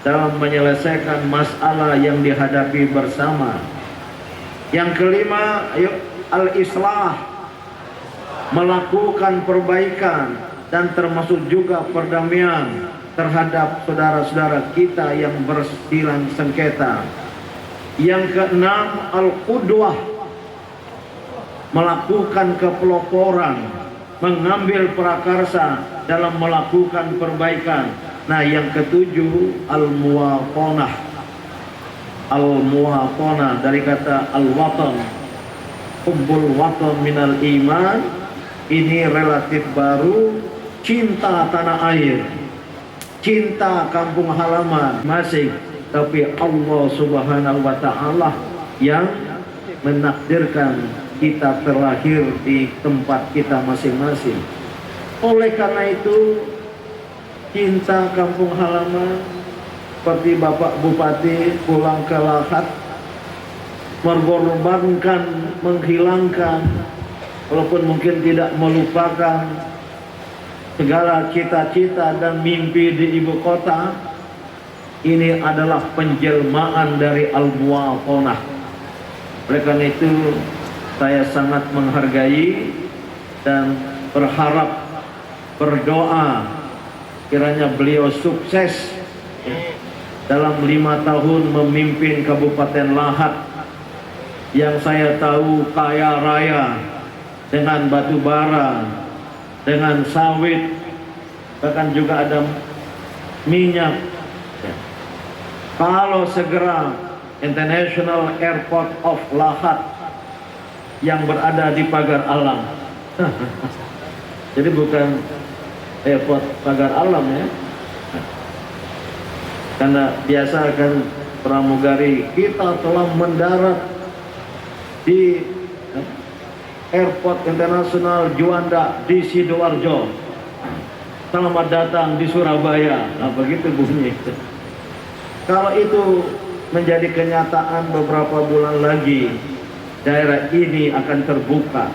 [SPEAKER 6] dalam menyelesaikan masalah yang dihadapi bersama. Yang kelima, al-islah, melakukan perbaikan dan termasuk juga perdamaian terhadap saudara-saudara kita yang bersilang sengketa. Yang keenam, al-qudwah, melakukan kepeloporan, mengambil prakarsa dalam melakukan perbaikan. Nah, yang ketujuh, al-muwatonah. Al-muwatonah dari kata al-watan, hubbul watan minal iman. Ini relatif baru, cinta tanah air, cinta kampung halaman masih, tapi Allah Subhanahu wa Ta'ala yang menakdirkan kita terlahir di tempat kita masing-masing. Oleh karena itu, cinta kampung halaman, seperti Bapak Bupati pulang ke Lahat, mengorbankan, menghilangkan, walaupun mungkin tidak melupakan segala cita-cita dan mimpi di ibu kota. Ini adalah penjelmaan dari al-muwatonah. Oleh karena itu, saya sangat menghargai dan berharap, berdoa kiranya beliau sukses dalam 5 tahun memimpin Kabupaten Lahat yang saya tahu kaya raya dengan batu bara, dengan sawit, bahkan juga ada minyak. Kalau segera International Airport of Lahat yang berada di pagar alam, jadi bukan airport pagar alam ya, karena biasa kan pramugari kita telah mendarat di Airport Internasional Juanda di Sidoarjo, selamat datang di Surabaya. Nah, begitu bunyi. Kalau itu menjadi kenyataan beberapa bulan lagi, daerah ini akan terbuka,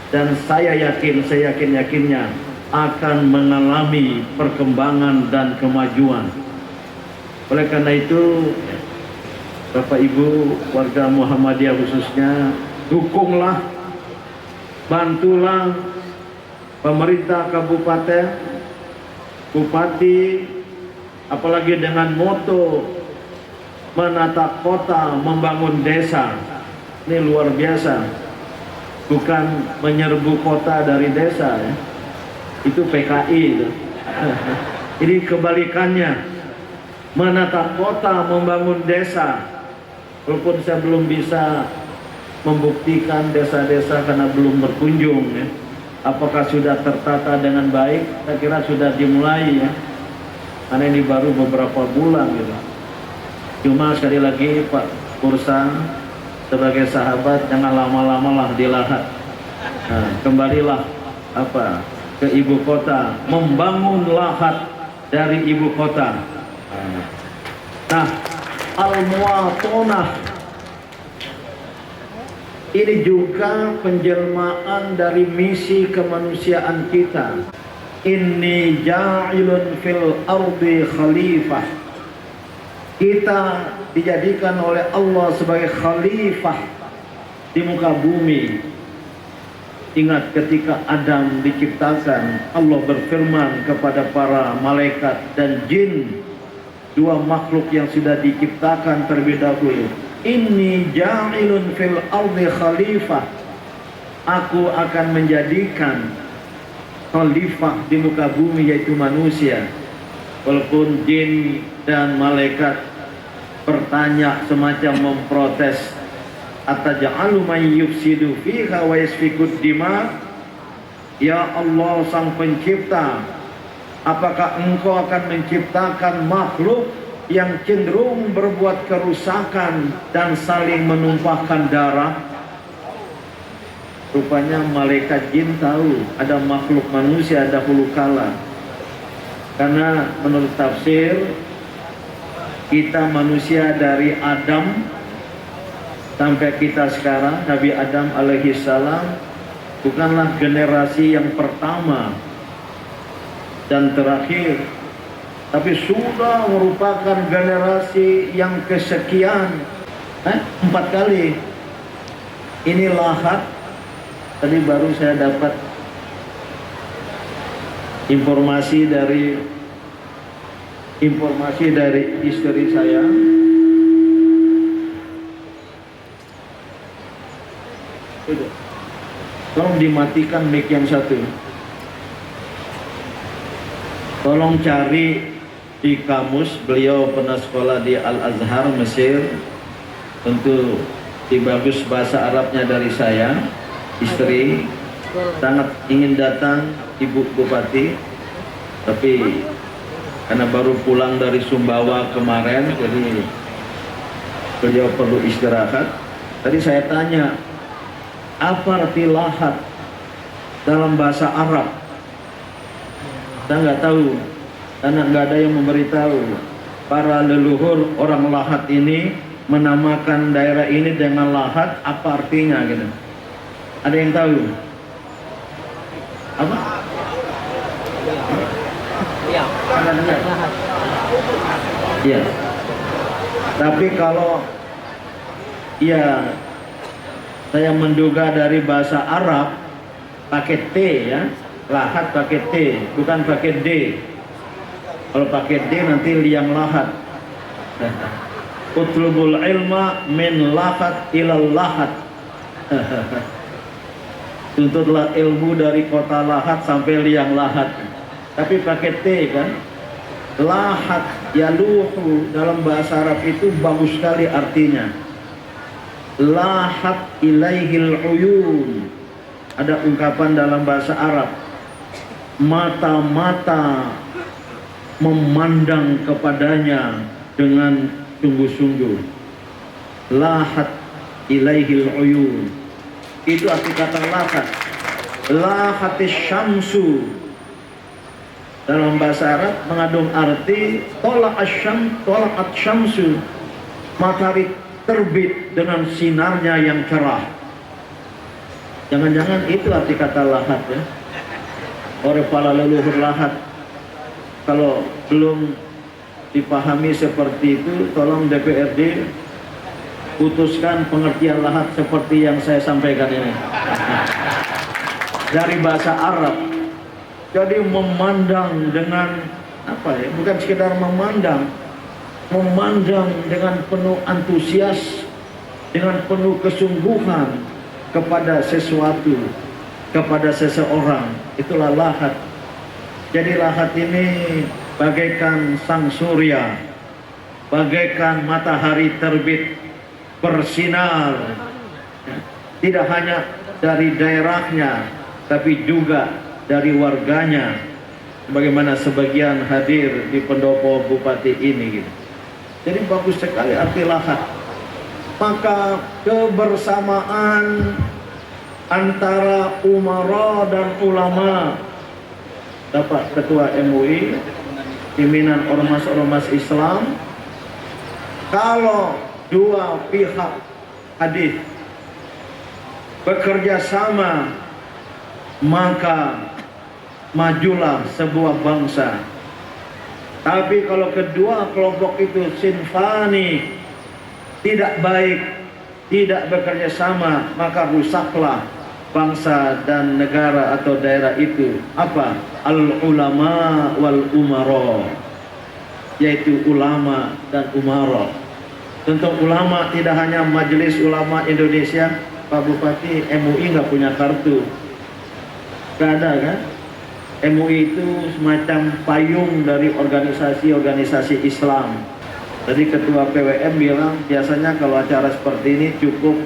[SPEAKER 6] dan saya yakinnya akan mengalami perkembangan dan kemajuan. Oleh karena itu, Bapak Ibu warga Muhammadiyah khususnya, dukunglah, bantulah pemerintah kabupaten, bupati, apalagi dengan moto menata kota, membangun desa. Ini luar biasa, bukan menyerbu kota dari desa ya. Itu PKI itu. Ini kebalikannya, menata kota, membangun desa. Walaupun saya belum bisa membuktikan desa-desa karena belum berkunjung ya, apakah sudah tertata dengan baik. Saya kira sudah dimulai ya, karena ini baru beberapa bulan gitu. Cuma sekali lagi Pak Kursan, sebagai sahabat jangan lama-lama lah di Lahat. Nah, kembalilah ke ibu kota, membangun Lahat dari ibu kota. Nah, al-muwatonah ini juga penjelmaan dari misi kemanusiaan kita. Inni ja'ilun fil ardi khalifah. Kita dijadikan oleh Allah sebagai khalifah di muka bumi. Ingat ketika Adam diciptakan, Allah berfirman kepada para malaikat dan jin, dua makhluk yang sudah diciptakan terlebih dahulu, inni ja'ilun fil ardi khalifah, aku akan menjadikan khalifah di muka bumi, yaitu manusia. Walaupun jin dan malaikat bertanya semacam memprotes, ataj'alu man yufsidu fiha wa yasfikud dima, ya Allah sang pencipta, apakah engkau akan menciptakan makhluk yang cenderung berbuat kerusakan dan saling menumpahkan darah? Rupanya malaikat jin tahu ada makhluk manusia dahulu kala, karena menurut tafsir kita manusia dari Adam sampai kita sekarang, Nabi Adam alaihi salam bukanlah generasi yang pertama dan terakhir, tapi sudah merupakan generasi yang kesekian. 4 kali. Ini Lahat. Tadi baru saya dapat informasi dari istri saya. Tolong dimatikan mic yang satu. Tolong cari di kamus, beliau pernah sekolah di Al-Azhar Mesir. Tentu di bagus bahasa Arabnya dari saya. Istri sangat ingin datang, Ibu Bupati, tapi karena baru pulang dari Sumbawa kemarin, jadi beliau perlu istirahat. Tadi saya tanya, apa arti Lahat dalam bahasa Arab? Saya nggak tahu, karena nggak ada yang memberitahu. Para leluhur orang Lahat ini menamakan daerah ini dengan Lahat, apa artinya gitu? Ada yang tahu? Apa? Iya. Tapi kalau ya, saya menduga dari bahasa Arab pakai T ya, Lahat pakai T, bukan pakai D. Kalau pakai D nanti liang Lahat. Utlubul ilma min Lahat ilal Lahat. Tuntutlah ilmu dari kota Lahat sampai liang Lahat. Tapi pakai T kan. Lahat yaluhu dalam bahasa Arab itu bagus sekali artinya. Lahat ilaihil uyun. Ada ungkapan dalam bahasa Arab, mata-mata memandang kepadanya dengan sungguh-sungguh. Lahat ilaihil uyun, itu arti kata lahat. Lahatis syamsu dalam bahasa Arab mengandung arti tolak syamsu, matahari terbit dengan sinarnya yang cerah. Jangan-jangan itu arti kata Lahat ya, oleh para leluhur Lahat. Kalau belum dipahami seperti itu, tolong DPRD putuskan pengertian Lahat seperti yang saya sampaikan ini dari bahasa Arab. Jadi memandang dengan apa ya, bukan sekedar memandang dengan penuh antusias, dengan penuh kesungguhan kepada sesuatu, kepada seseorang. Itulah Lahat. Jadi Lahat ini bagaikan sang surya, bagaikan matahari terbit bersinar, tidak hanya dari daerahnya tapi juga dari warganya, bagaimana sebagian hadir di pendopo bupati ini gitu. Jadi bagus sekali arti Lahat. Maka kebersamaan antara umara dan ulama, Bapak Ketua MUI, pimpinan ormas-ormas Islam, kalau dua pihak hadir bekerja sama, maka majulah sebuah bangsa. Tapi kalau kedua kelompok itu sinfani, tidak baik, tidak bekerja sama, maka rusaklah bangsa dan negara atau daerah itu. Apa? Al-ulama wal umara, yaitu ulama dan umara. Tentu ulama tidak hanya Majelis Ulama Indonesia. Pak Bupati, MUI nggak punya kartu, nggak ada kan? MUI itu semacam payung dari organisasi-organisasi Islam. Tadi Ketua PWM bilang biasanya kalau acara seperti ini cukup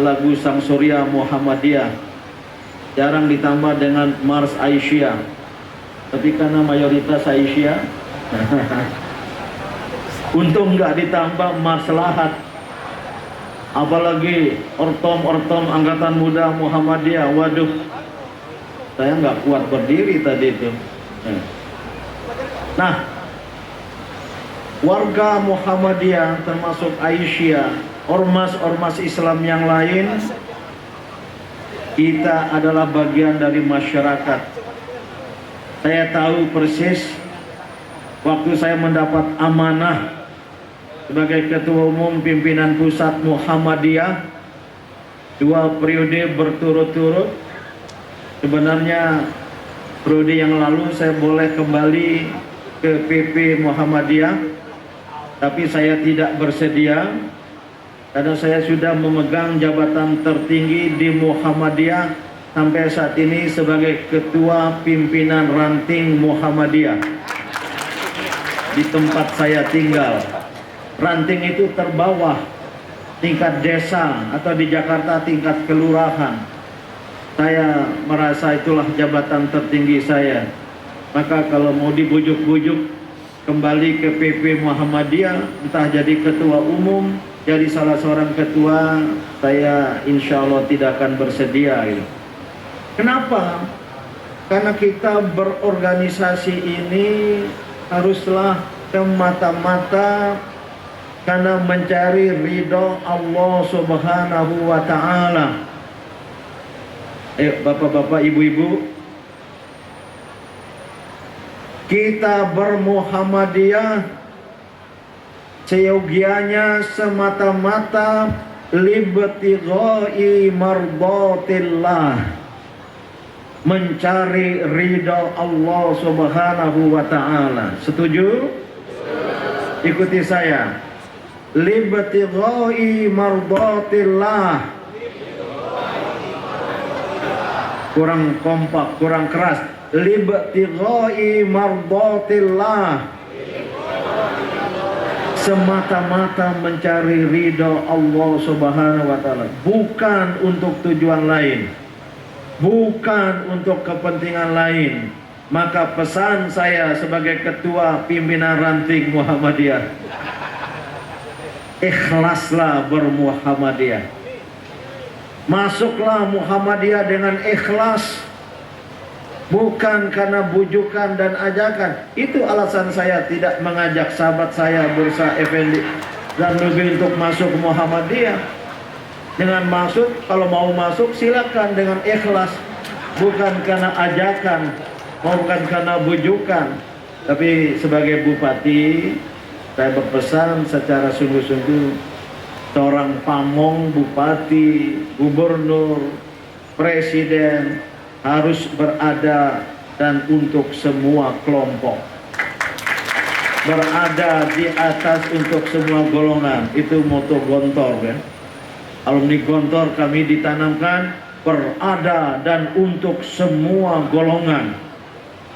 [SPEAKER 6] lagu Sang Surya Muhammadiyah, jarang ditambah dengan Mars Aisyah. Tapi karena mayoritas Aisyah, untung nggak ditambah Maslahat. Apalagi ortom angkatan muda Muhammadiyah. Waduh, saya nggak kuat berdiri tadi itu. Nah, warga Muhammadiyah termasuk Aisyah, ormas-ormas Islam yang lain, kita adalah bagian dari masyarakat. Saya tahu persis waktu saya mendapat amanah sebagai Ketua Umum Pimpinan Pusat Muhammadiyah 2 periode berturut-turut. Sebenarnya periode yang lalu saya boleh kembali ke PP Muhammadiyah, tapi saya tidak bersedia karena saya sudah memegang jabatan tertinggi di Muhammadiyah sampai saat ini sebagai Ketua Pimpinan Ranting Muhammadiyah di tempat saya tinggal. Ranting itu terbawah, tingkat desa, atau di Jakarta tingkat kelurahan. Saya merasa itulah jabatan tertinggi saya. Maka kalau mau dibujuk-bujuk kembali ke PP Muhammadiyah, entah jadi ketua umum, jadi salah seorang ketua, saya insya Allah tidak akan bersedia gitu. Kenapa? Karena kita berorganisasi ini haruslah semata-mata karena mencari ridho Allah Subhanahu wa ta'ala. Bapak-bapak, ibu-ibu, kita bermuhammadiyah seyogianya semata-mata libtighai mardatillah, mencari ridho Allah Subhanahu wa ta'ala. Setuju? Ikuti saya. Libtighai mardatillah. Kurang kompak, kurang keras. Libtighai mardatillah, semata-mata mencari ridho Allah Subhanahu wa ta'ala, bukan untuk tujuan lain, bukan untuk kepentingan lain. Maka pesan saya sebagai Ketua Pimpinan Ranting Muhammadiyah, ikhlaslah bermuhammadiyah. Masuklah Muhammadiyah dengan ikhlas, bukan karena bujukan dan ajakan. Itu alasan saya tidak mengajak sahabat saya Bursa Effendi dan lebih untuk masuk Muhammadiyah. Dengan maksud kalau mau masuk silakan dengan ikhlas, bukan karena ajakan, bukan karena bujukan. Tapi sebagai bupati, saya berpesan secara sungguh-sungguh, seorang pamong, bupati, gubernur, presiden harus berada dan untuk semua kelompok, berada di atas untuk semua golongan. Itu moto Gontor kan. Alumni Gontor kami ditanamkan berada dan untuk semua golongan.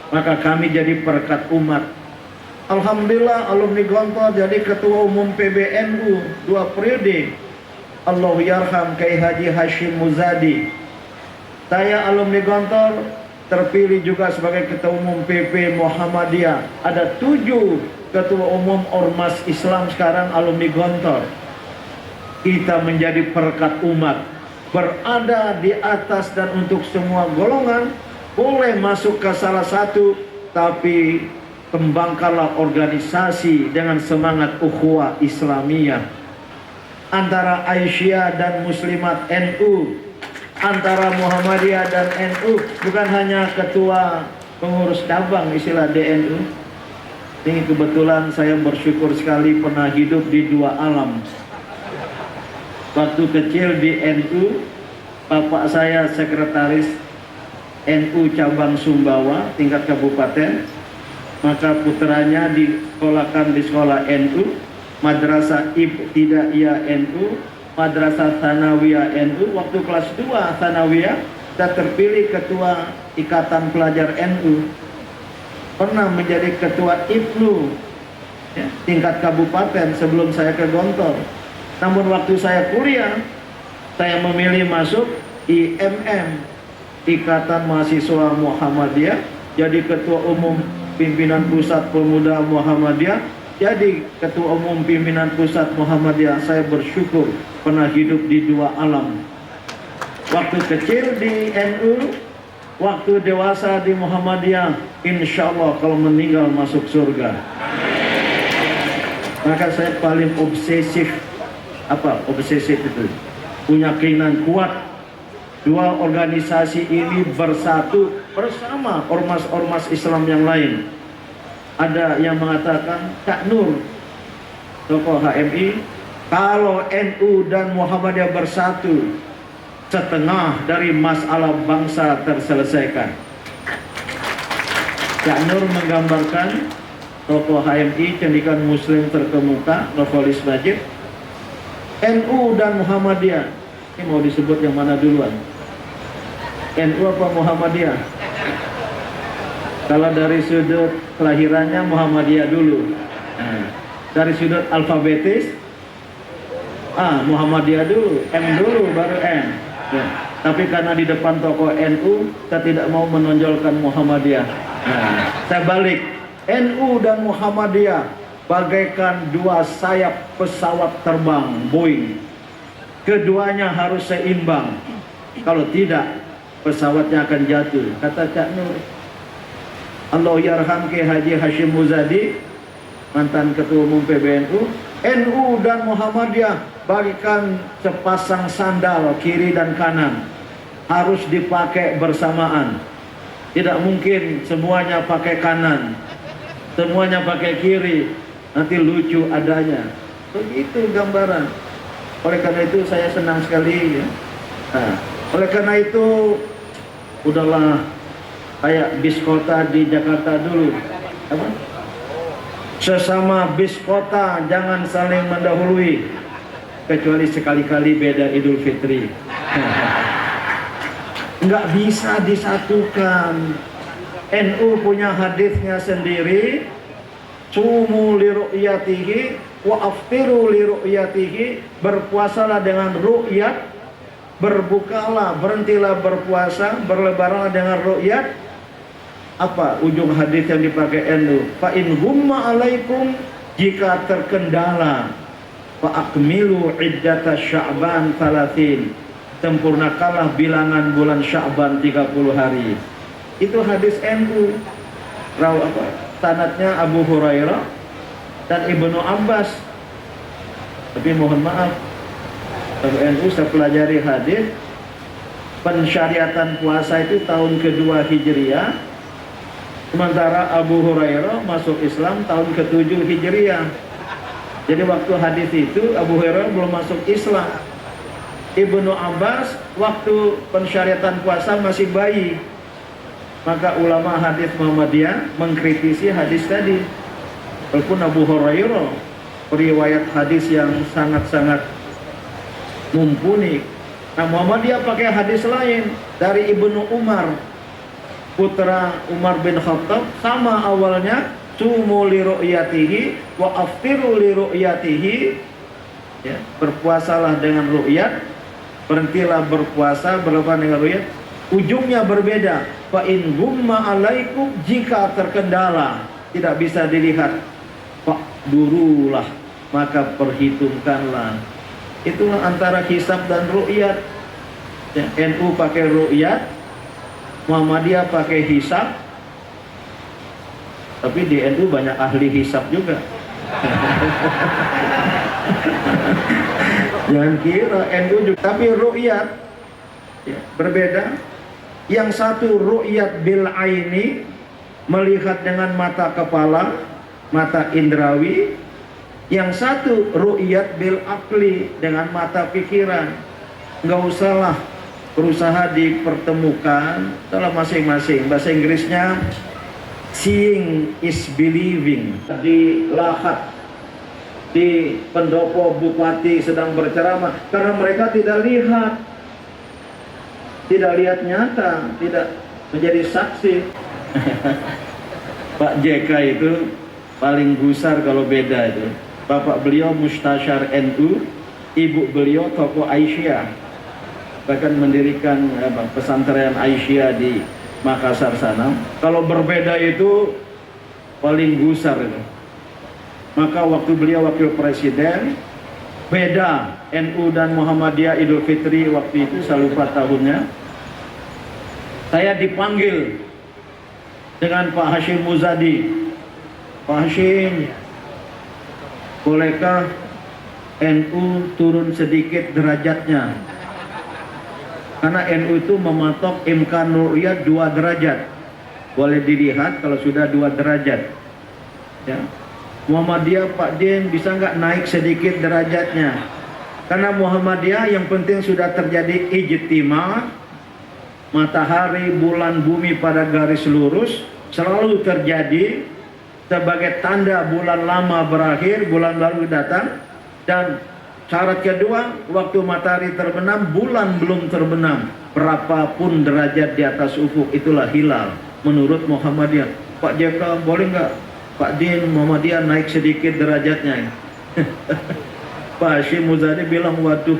[SPEAKER 6] Maka kami jadi perekat umat. Alhamdulillah alumni Gontor jadi Ketua Umum PBNU 2 periode. Allah yarham Kiai Haji Hashim Muzadi. Saya alumni Gontor terpilih juga sebagai Ketua Umum PP Muhammadiyah. Ada 7 Ketua Umum Ormas Islam sekarang alumni Gontor. Kita menjadi perekat umat, berada di atas dan untuk semua golongan. Boleh masuk ke salah satu, tapi kembangkanlah organisasi dengan semangat ukhuwah Islamiyah antara Aisyah dan Muslimat NU, antara Muhammadiyah dan NU, bukan hanya ketua pengurus cabang istilah DNU. Ini kebetulan saya bersyukur sekali pernah hidup di 2 alam. Waktu kecil di NU, bapak saya sekretaris NU cabang Sumbawa tingkat kabupaten, maka putranya disekolahkan di sekolah NU, Madrasah Ibtidaiyah NU, Madrasah Tsanawiyah NU. Waktu kelas 2 Tsanawiyah, saya terpilih ketua Ikatan Pelajar NU, pernah menjadi ketua IPNU ya, tingkat kabupaten sebelum saya ke Gontor. Namun waktu saya kuliah, saya memilih masuk IMM, Ikatan Mahasiswa Muhammadiyah, jadi ketua umum pimpinan pusat pemuda Muhammadiyah, jadi ketua umum pimpinan pusat Muhammadiyah. Saya bersyukur pernah hidup di dua alam. Waktu kecil di NU, waktu dewasa di Muhammadiyah, insya Allah kalau meninggal masuk surga. Maka saya paling obsesif. Apa obsesif itu? Punya keinginan kuat. Dua organisasi ini bersatu bersama ormas-ormas Islam yang lain. Ada yang mengatakan, Cak Nur, tokoh HMI, kalau NU dan Muhammadiyah bersatu, setengah dari masalah bangsa terselesaikan. Cak Nur menggambarkan tokoh HMI, cendikan Muslim terkemuka, Nurholis Majid, NU dan Muhammadiyah. Ini mau disebut yang mana duluan? NU apa Muhammadiyah? Kalau dari sudut kelahirannya Muhammadiyah dulu. Nah, dari sudut alfabetis, Muhammadiyah dulu, M dulu baru N. Ya. Tapi karena di depan tokoh NU, saya tidak mau menonjolkan Muhammadiyah. Nah, saya balik. NU dan Muhammadiyah bagaikan dua sayap pesawat terbang Boeing. Keduanya harus seimbang. Kalau tidak, pesawatnya akan jatuh. Kata Cak Nur. Allah yarham Ki Haji Hashim Muzadi, mantan ketua umum PBNU. NU dan Muhammadiyah bagaikan sepasang sandal kiri dan kanan, harus dipakai bersamaan. Tidak mungkin semuanya pakai kanan, semuanya pakai kiri, nanti lucu adanya. Begitu gambaran. Oleh karena itu saya senang sekali ya. Nah, oleh karena itu udahlah kayak bis kota di Jakarta dulu. Apa? Sesama bis kota jangan saling mendahului, kecuali sekali-kali beda Idul Fitri. Nggak bisa disatukan. NU punya hadisnya sendiri, sumu li ru'yatihi wa aftiru li ru'yatihi, berpuasalah dengan ru'yat, berbukalah, berhentilah berpuasa, berlebaranlah dengan ru'yat. Apa ujung hadis yang dipakai NU? Fa in humma alaikum, jika terkendala, fa akmilu iddata Sya'ban 30, sempurnakanlah bilangan bulan Sya'ban 30 hari. Itu hadis NU. Sanadnya Abu Hurairah dan Ibnu Abbas. Tapi mohon maaf, kalau NU saya pelajari hadis, pensyariatan puasa itu tahun kedua Hijriah, sementara Abu Hurairah masuk Islam tahun ke-7 Hijriah. Jadi waktu hadis itu Abu Hurairah belum masuk Islam. Ibnu Abbas waktu pensyariatan puasa masih bayi. Maka ulama hadis Muhammadiyah mengkritisi hadis tadi. Walaupun Abu Hurairah periwayat hadis yang sangat-sangat mumpuni. Nah, Muhammadiyah pakai hadis lain dari Ibnu Umar, putra Umar bin Khattab, sama awalnya, sumu li ru'yatihi wa aftiru li ru'yatihi, ya, berpuasalah dengan ru'yat, berhentilah berpuasa berlebaran dengan ru'yat. Ujungnya berbeda. Fa in gumma alaikum, jika terkendala, tidak bisa dilihat, fa'durulah, maka perhitungkanlah. Itulah antara hisab dan ru'yat. Ya, NU pakai ru'yat, Muhammadiyah pakai hisab. Tapi di NU banyak ahli hisab juga. Jangan kira NU juga. Tapi ru'yat ya, berbeda. Yang satu ru'yat bil aini, melihat dengan mata kepala, mata indrawi. Yang satu ru'yat bil akli, dengan mata pikiran. Nggak usahlah berusaha dipertemukan dalam masing-masing. Bahasa Inggrisnya seeing is believing. Di Lahat, di pendopo bupati sedang berceramah, karena mereka tidak lihat nyata, tidak menjadi saksi. Pak JK itu paling gusar kalau beda itu. Bapak beliau mustasyar NU, ibu beliau tokoh Aisyah, bahkan mendirikan pesantren Aisyah di Makassar sana. Kalau berbeda itu paling gusar itu. Maka waktu beliau wakil presiden, beda NU dan Muhammadiyah Idul Fitri waktu itu, saya lupa tahunnya. Saya dipanggil dengan Pak Hashim Muzadi. Pak Hashim, bolehkah NU turun sedikit derajatnya? Karena NU itu mematok imkan ru'yat 2 derajat. Boleh dilihat kalau sudah 2 derajat. Ya. Muhammadiyah, Pak Din, bisa nggak naik sedikit derajatnya? Karena Muhammadiyah yang penting sudah terjadi ijtima, matahari, bulan, bumi pada garis lurus, selalu terjadi sebagai tanda bulan lama berakhir, bulan baru datang. Dan syarat kedua, waktu matahari terbenam, bulan belum terbenam. Berapapun derajat di atas ufuk, itulah hilal menurut Muhammadiyah. Pak JK, boleh nggak Pak Din, Muhammadiyah naik sedikit derajatnya? Pak Hashim Muzadi bilang, waduh,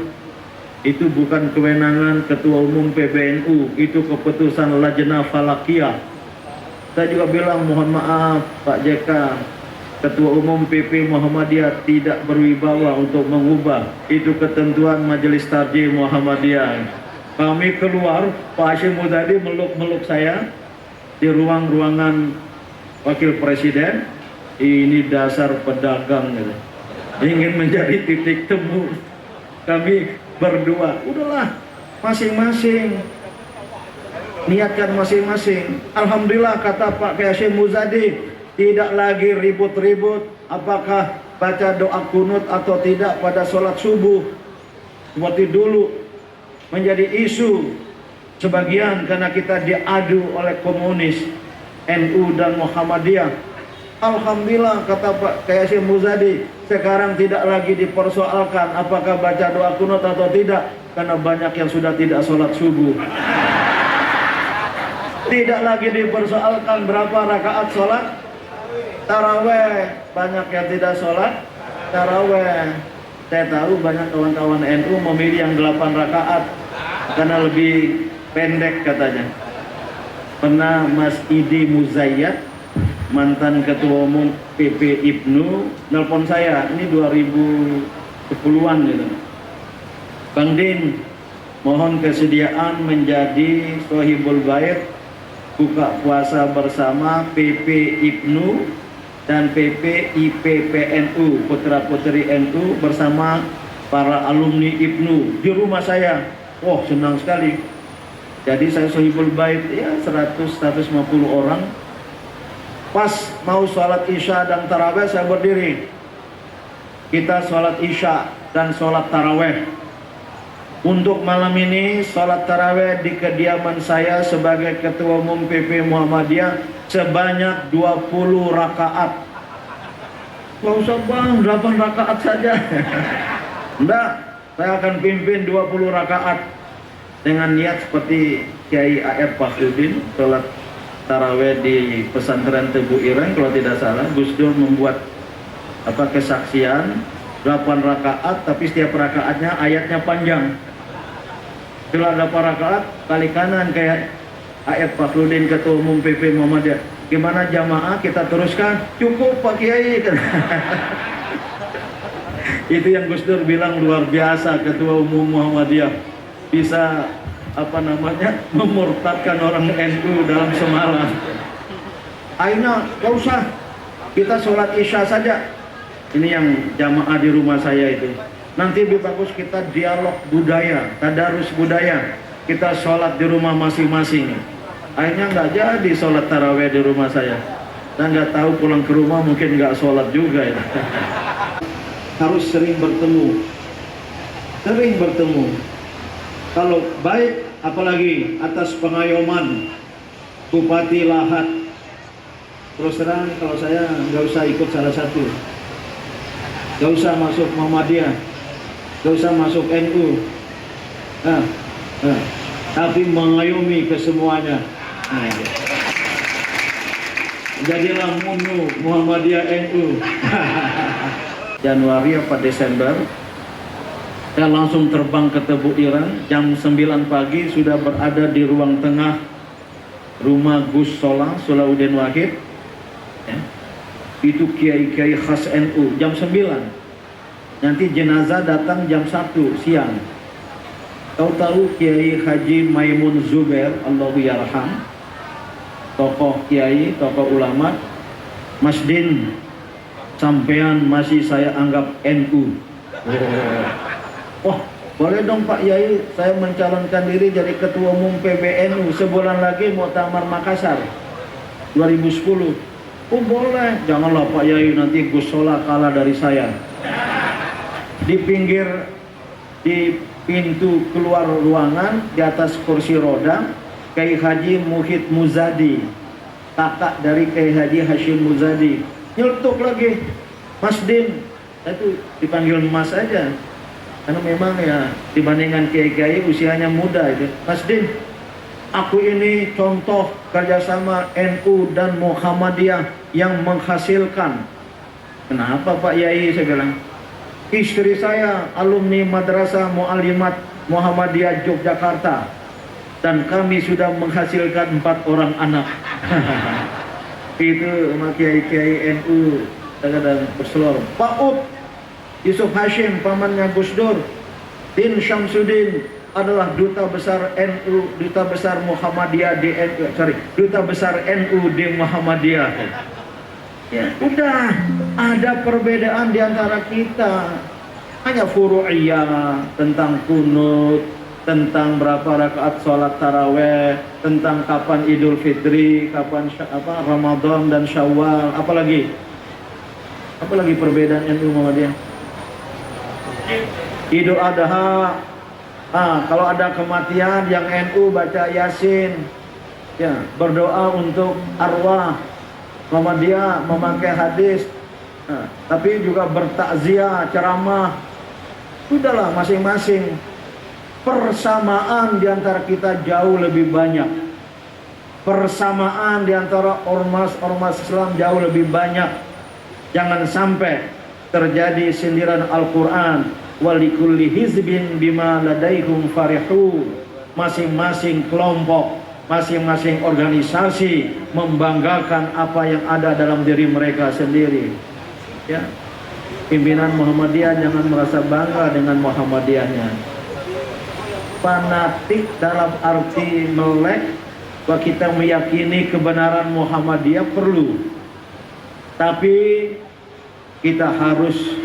[SPEAKER 6] itu bukan kewenangan Ketua Umum PBNU, itu keputusan Lajnah Falakiyah. Saya juga bilang, mohon maaf Pak JK, Ketua Umum PP Muhammadiyah tidak berwibawa untuk mengubah, itu ketentuan Majelis Tarjih Muhammadiyah. Kami keluar, Pak Hashim Muzadi meluk-meluk saya di ruangan Wakil Presiden. Ini dasar pedagang gitu, ingin menjadi titik temu kami berdua. Udahlah, masing-masing niatkan masing-masing. Alhamdulillah, kata Pak Hashim Muzadi, tidak lagi ribut-ribut apakah baca doa kunut atau tidak pada sholat subuh seperti dulu menjadi isu sebagian karena kita diadu oleh komunis, NU dan Muhammadiyah. Alhamdulillah, kata Pak Hashim Muzadi, sekarang tidak lagi dipersoalkan apakah baca doa kunut atau tidak, karena banyak yang sudah tidak sholat subuh. Tidak lagi dipersoalkan berapa rakaat sholat taraweh, banyak yang tidak sholat taraweh. Saya tahu banyak kawan-kawan NU memilih yang 8 rakaat karena lebih pendek katanya. Pernah Mas Idi Muzayyad, mantan Ketua Umum PP IPNU, nelpon saya, ini 2010-an gitu. Bang Din, mohon kesediaan menjadi Sohibul Bait, buka puasa bersama PP IPNU dan PP IPPNU, Putra Putri NU bersama para alumni IPNU di rumah saya. Oh, senang sekali. Jadi saya Sohibul Bait ya 100-150 orang. Pas mau sholat isya dan taraweh saya berdiri. Kita sholat isya dan sholat taraweh. Untuk malam ini sholat taraweh di kediaman saya sebagai Ketua Umum PP Muhammadiyah sebanyak 20 rakaat. Gak usah bang, 8 rakaat saja. Enggak, saya akan pimpin 20 rakaat dengan niat seperti Kiai A.R. Fakhrudin sholat taraweh di pesantren Tebu Ireng kalau tidak salah. Gus Dur membuat kesaksian 8 rakaat, tapi setiap rakaatnya ayatnya panjang. Setelah 8 rakaat kali kanan kayak A.R. Fakhrudin Ketua Umum PP Muhammadiyah. Gimana jamaah, kita teruskan? Cukup Pak Kiai. Itu yang Gus Dur bilang luar biasa, Ketua Umum Muhammadiyah bisa memurtadkan orang NU dalam semalam. Aina, gak usah, kita sholat isya saja. Ini yang jamaah di rumah saya itu. Nanti lebih bagus kita dialog budaya, tadarus budaya. Kita sholat di rumah masing-masing. Akhirnya nggak jadi sholat taraweh di rumah saya. Dan nggak tahu pulang ke rumah mungkin nggak sholat juga ya. harus sering bertemu. Sering bertemu. Kalau baik, apalagi atas pengayoman Bupati Lahat. Terus terang kalau saya nggak usah ikut salah satu, nggak usah masuk Muhammadiyah, nggak usah masuk NU, tapi mengayomi kesemuanya. Nah, ya. Jadilah MUNU Muhammadiyah NU. Januari apa Desember, saya langsung terbang ke Tebu Ireng. Jam 9 pagi sudah berada di ruang tengah rumah Gus Solah, Solahuddin Wahid. Ya. Itu kiai-kiai khas NU. Jam 9. Nanti jenazah datang jam 1 siang. Tahu-tahu Kiai Haji Maimun Zubair, Allahu yarham, tokoh kiai, tokoh ulama. Mas Din, sampean masih saya anggap NU. Wah, boleh dong Pak Yai, saya mencalonkan diri jadi ketua umum PBNU. Sebulan lagi Muktamar Makassar 2010. Oh boleh, janganlah Pak Yai, nanti Gus Solah kalah dari saya. Di pinggir, di pintu keluar ruangan, di atas kursi roda, Kiai Haji Muhid Muzadi, kakak dari Kiai Haji Hashim Muzadi, nyeletuk lagi, Mas Din. Itu dipanggil Mas aja, karena memang ya dibandingkan kiai-kiai usianya muda itu. Mas Din, aku ini contoh kerjasama NU dan Muhammadiyah yang menghasilkan. Kenapa Pak Yai? Saya bilang, istri saya alumni Madrasah Mu'allimat Muhammadiyah Yogyakarta, dan kami sudah menghasilkan 4 orang anak. Itu sama kiai-kiai NU kadang berselor. Pak Ut Yusuf Hashim, pamannya Gus Dur, Din Syamsuddin adalah duta besar NU, duta besar Muhammadiyah di NU, duta besar NU di Muhammadiyah. Ya, udah ada perbedaan di antara kita. Hanya furu'iyah, tentang kunut, tentang berapa rakaat sholat taraweh, tentang kapan Idul Fitri, kapan Ramadan dan Syawal, apalagi perbedaan NU Muhammadiyah. Idul Adha, kalau ada kematian yang NU baca Yasin, ya, berdoa untuk arwah. Muhammadiyah memakai hadis, tapi juga bertakziah, ceramah. Sudahlah masing-masing. Persamaan di antara kita jauh lebih banyak. Persamaan di antara ormas Islam jauh lebih banyak. Jangan sampai terjadi sindiran Al-Quran, walikulli hizbin bima ladaihum farihun. Masing-masing kelompok, masing-masing organisasi membanggakan apa yang ada dalam diri mereka sendiri. Ya, pimpinan Muhammadiyah jangan merasa bangga dengan Muhammadiyahnya. Fanatik dalam arti melek, bahwa kita meyakini kebenaran Muhammadiyah perlu. Tapi kita harus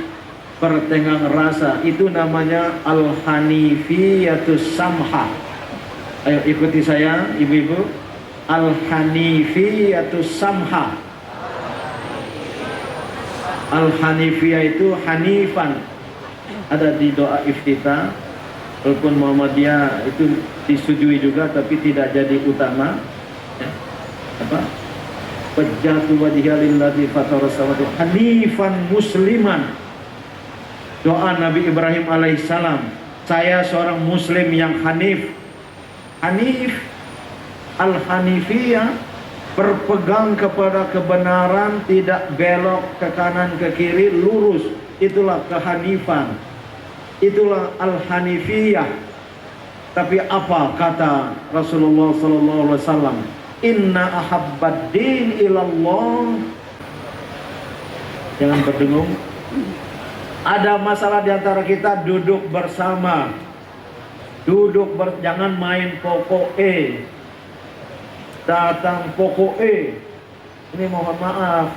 [SPEAKER 6] bertenggang rasa. Itu namanya Al-Hanifiyatus Samha. Ayo ikuti saya ibu-ibu. Al-Hanifiyatus Samha. Al-Hanifiyah itu Hanifan. Ada di doa iftitah. Walaupun Muhammadiyah itu disetujui juga, tapi tidak jadi utama. Ya. Apa? Wajjahtu wajhiya lillazi fatara samawati hanifan musliman. Doa Nabi Ibrahim alaihissalam, saya seorang muslim yang hanif. Hanif, al-hanifiyah, berpegang kepada kebenaran, tidak belok ke kanan ke kiri, lurus. Itulah kehanifan, itulah al-hanifiyah. Tapi apa kata Rasulullah SAW? Inna ahabbad din ilallah. Jangan berdengung. Ada masalah di antara kita, duduk bersama. Jangan main pokok-e. Datang pokok-e. Ini mohon maaf.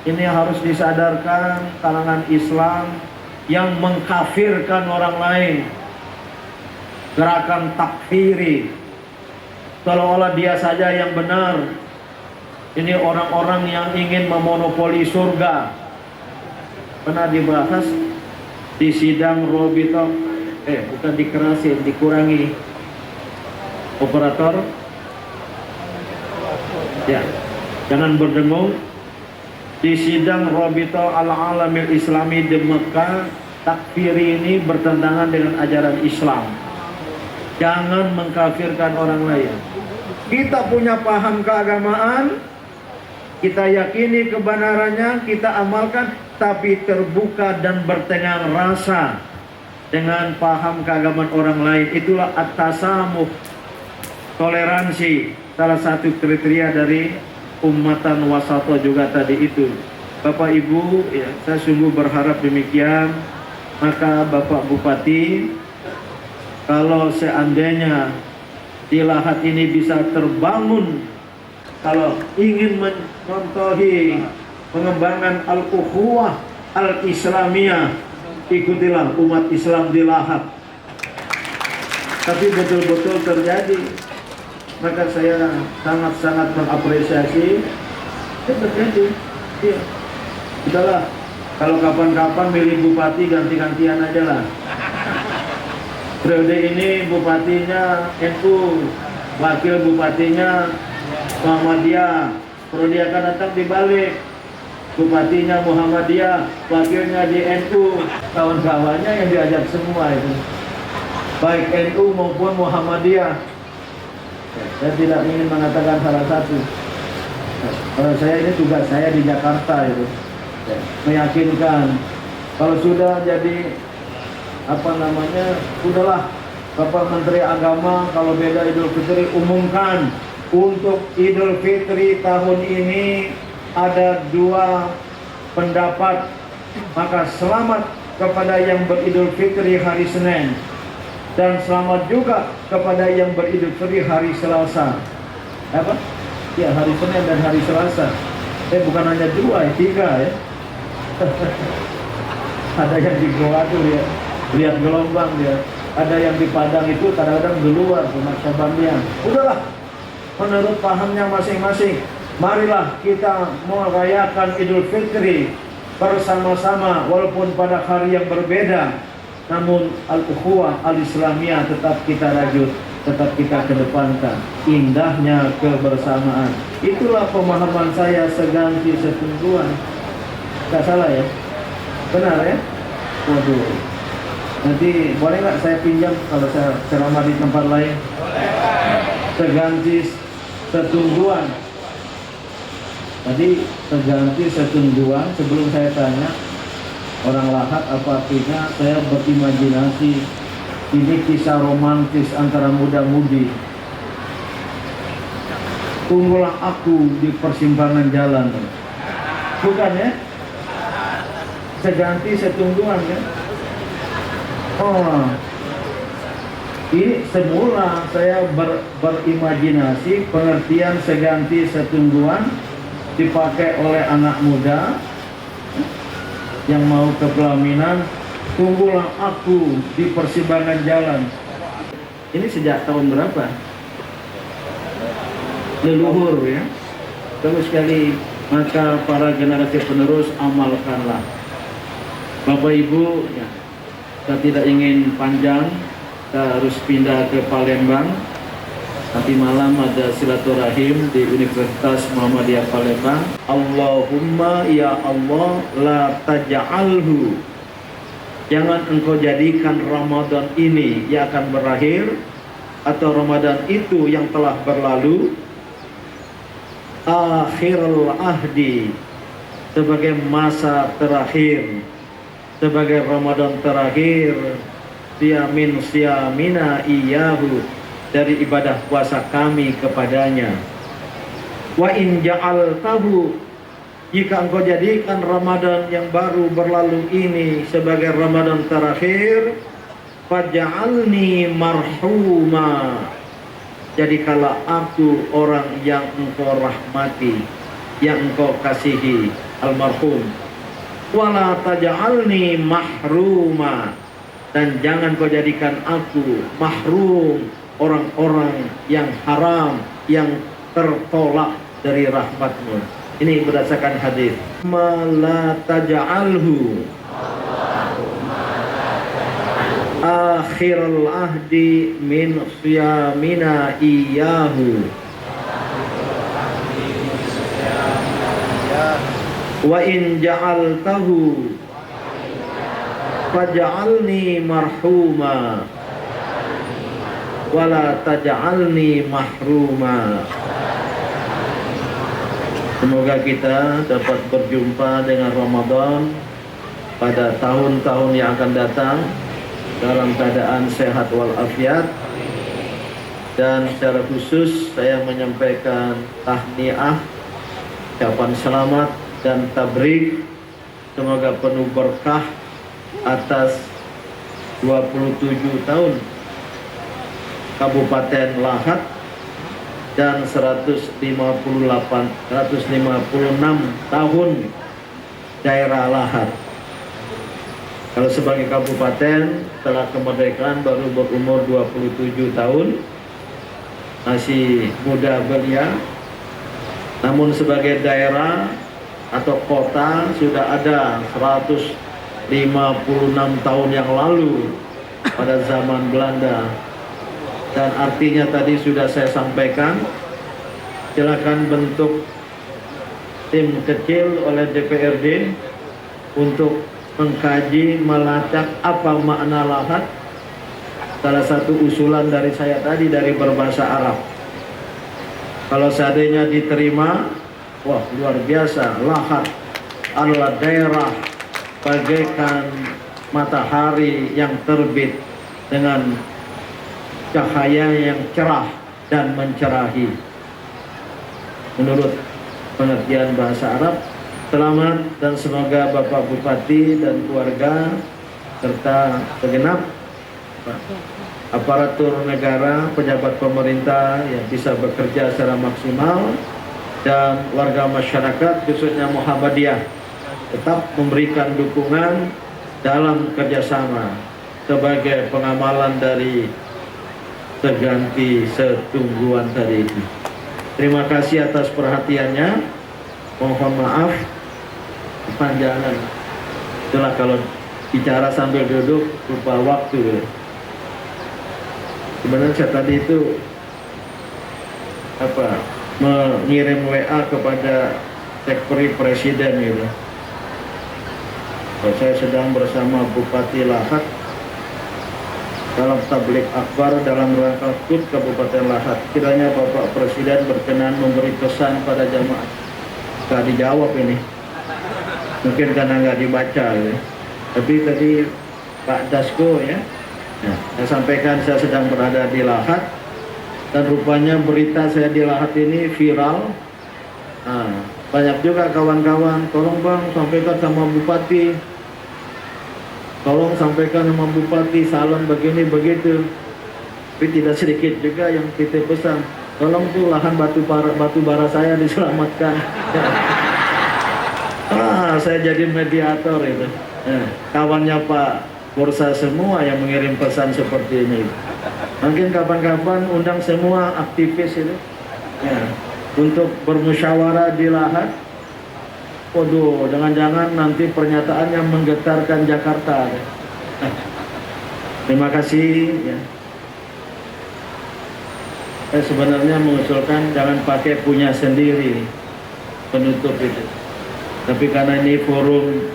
[SPEAKER 6] Ini harus disadarkan kalangan Islam yang mengkafirkan orang lain. Gerakan takfiri. Seolah-olah dia saja yang benar. Ini orang-orang yang ingin memonopoli surga. pernah dibahas di sidang Robito, bukan dikerasin, dikurangi operator. Ya, jangan berdengung. Di sidang Robito Al-Alamil Islami di Mekah, takfir ini bertentangan dengan ajaran Islam. Jangan mengkafirkan orang lain. Kita punya paham keagamaan, kita yakini kebenarannya, kita amalkan, tapi terbuka dan bertengah rasa dengan paham keagamaan orang lain. Itulah at-tasamuh, toleransi, salah satu kriteria dari ummatan wasato juga tadi itu. Bapak Ibu, ya, saya sungguh berharap demikian. Maka Bapak Bupati, kalau seandainya di Lahat ini bisa terbangun, kalau ingin mencontohi pengembangan al-ukhuwah al-islamiyah, ikutilah umat Islam di Lahat. Tapi betul-betul terjadi. Maka saya sangat-sangat mengapresiasi. Terjadi. Iya. Udahlah, kalau kapan-kapan milih bupati ganti-gantian aja lah. Periode ini bupatinya NU, wakil bupatinya Muhammadiyah. Periode akan datang dibalik, bupatinya Muhammadiyah, wakilnya di NU. Kawan-kawannya yang diajak semua itu, baik NU maupun Muhammadiyah. Saya tidak ingin mengatakan salah satu. Kalau saya ini tugas saya di Jakarta itu, meyakinkan. Kalau sudah jadi udahlah, Bapak Menteri Agama, kalau beda Idul Fitri umumkan. Untuk Idul Fitri tahun ini ada 2 pendapat. Maka selamat kepada yang beridul fitri hari Senin, dan selamat juga kepada yang beridul fitri hari Selasa. Ya, hari Senin dan hari Selasa. Bukan hanya 2, 3 ya. Ada yang di Goa tuh ya, lihat gelombang dia. Ada yang di Padang itu kadang-kadang di luar Maksabandia. Udahlah, menurut pahamnya masing-masing. Marilah kita merayakan Idul Fitri bersama-sama, walaupun pada hari yang berbeda. Namun al-ukhuwah al-islamiyah tetap kita rajut, tetap kita kedepankan. Indahnya kebersamaan. Itulah pemahaman saya seganti setungguan. Gak salah ya? Benar ya? Waduh. Nanti boleh nggak saya pinjam kalau saya ceramah di tempat lain? Seganti setungguan. Tadi seganti setungguan. Sebelum saya tanya orang Lahat apa artinya, saya berimajinasi ini kisah romantis antara muda-mudi. Tunggulah aku di persimpangan jalan. Bukan ya? Seganti setungguan ya. Ini semula saya berimajinasi pengertian seganti setungguan dipakai oleh anak muda yang mau ke pelaminan. Tunggulah aku di persimpangan jalan. Ini sejak tahun berapa? Leluhur ya. Terus sekali, maka para generasi penerus amalkanlah. Bapak Ibu ya, kita tidak ingin panjang, kita harus pindah ke Palembang. Nanti malam ada silaturahim di Universitas Muhammadiyah Palembang. Allahumma ya Allah la taj'alhu, jangan engkau jadikan Ramadan ini yang akan berakhir, atau Ramadan itu yang telah berlalu, akhirul ahdi, sebagai masa terakhir, sebagai Ramadan terakhir, siamina iyahu, dari ibadah puasa kami kepadanya. Wa in ja'altahu, jika engkau jadikan Ramadan yang baru berlalu ini sebagai Ramadan terakhir, faj'alni marhuma, jadikanlah aku orang yang engkau rahmati, yang engkau kasihi, almarhum. Wala taj'alni mahruma, dan jangan kau jadikan aku mahrum, orang-orang yang haram, yang tertolak dari rahmatmu. Ini berdasarkan hadis. La taj'alhu akhirul ahdi min siyamina iyyahu wa in ja'altahu faj'alni marhuma wala taj'alni mahruma. Semoga kita dapat berjumpa dengan Ramadan pada tahun-tahun yang akan datang dalam keadaan sehat walafiat. Dan secara khusus saya menyampaikan tahniah, ucapan selamat dan tabrik. Semoga penuh berkah atas 27 tahun Kabupaten Lahat dan 156 tahun daerah Lahat. Kalau sebagai kabupaten setelah kemerdekaan baru berumur 27 tahun, masih muda belia. Namun sebagai daerah atau kota sudah ada 156 tahun yang lalu pada zaman Belanda. Dan artinya tadi sudah saya sampaikan, silakan bentuk tim kecil oleh DPRD untuk mengkaji, melacak apa makna Lahat. Salah satu usulan dari saya tadi dari berbahasa Arab. Kalau seandainya diterima, wah luar biasa. Lahat adalah daerah bagaikan matahari yang terbit dengan cahaya yang cerah dan mencerahi. Menurut pengertian bahasa Arab, selamat dan semoga Bapak Bupati dan keluarga serta segenap aparatur negara, pejabat pemerintah yang bisa bekerja secara maksimal, dan warga masyarakat khususnya Muhammadiyah tetap memberikan dukungan dalam kerjasama sebagai pengamalan dari seganti setungguan tadi itu. Terima kasih atas perhatiannya. Mohon maaf kepanjangan. Itulah kalau bicara sambil duduk lupa waktu. Sebenarnya saya tadi itu mengirim WA kepada Sekretari Presiden gitu. Saya sedang bersama Bupati Lahat dalam tablik akbar dalam rangka HUT Kabupaten Lahat. Kiranya Bapak Presiden berkenan memberi pesan pada jamaah. Gak dijawab ini, mungkin karena nggak dibaca ya. Tapi tadi Pak Dasko ya, saya sampaikan saya sedang berada di Lahat dan rupanya berita saya di Lahat ini viral. Banyak juga kawan-kawan, tolong bang sampaikan sama Bupati, tolong sampaikan sama Bupati salam begini begitu. Tapi tidak sedikit juga yang titip pesan, tolong tuh lahan batu bara saya diselamatkan. Saya jadi mediator itu. Kawannya Pak Bursa semua yang mengirim pesan seperti ini. Mungkin kapan-kapan undang semua aktivis itu ya, untuk bermusyawarah di Lahat. Waduh, jangan-jangan nanti pernyataannya menggetarkan Jakarta. Terima kasih ya. Saya sebenarnya mengusulkan jangan pakai punya sendiri penutup itu. Tapi karena ini forum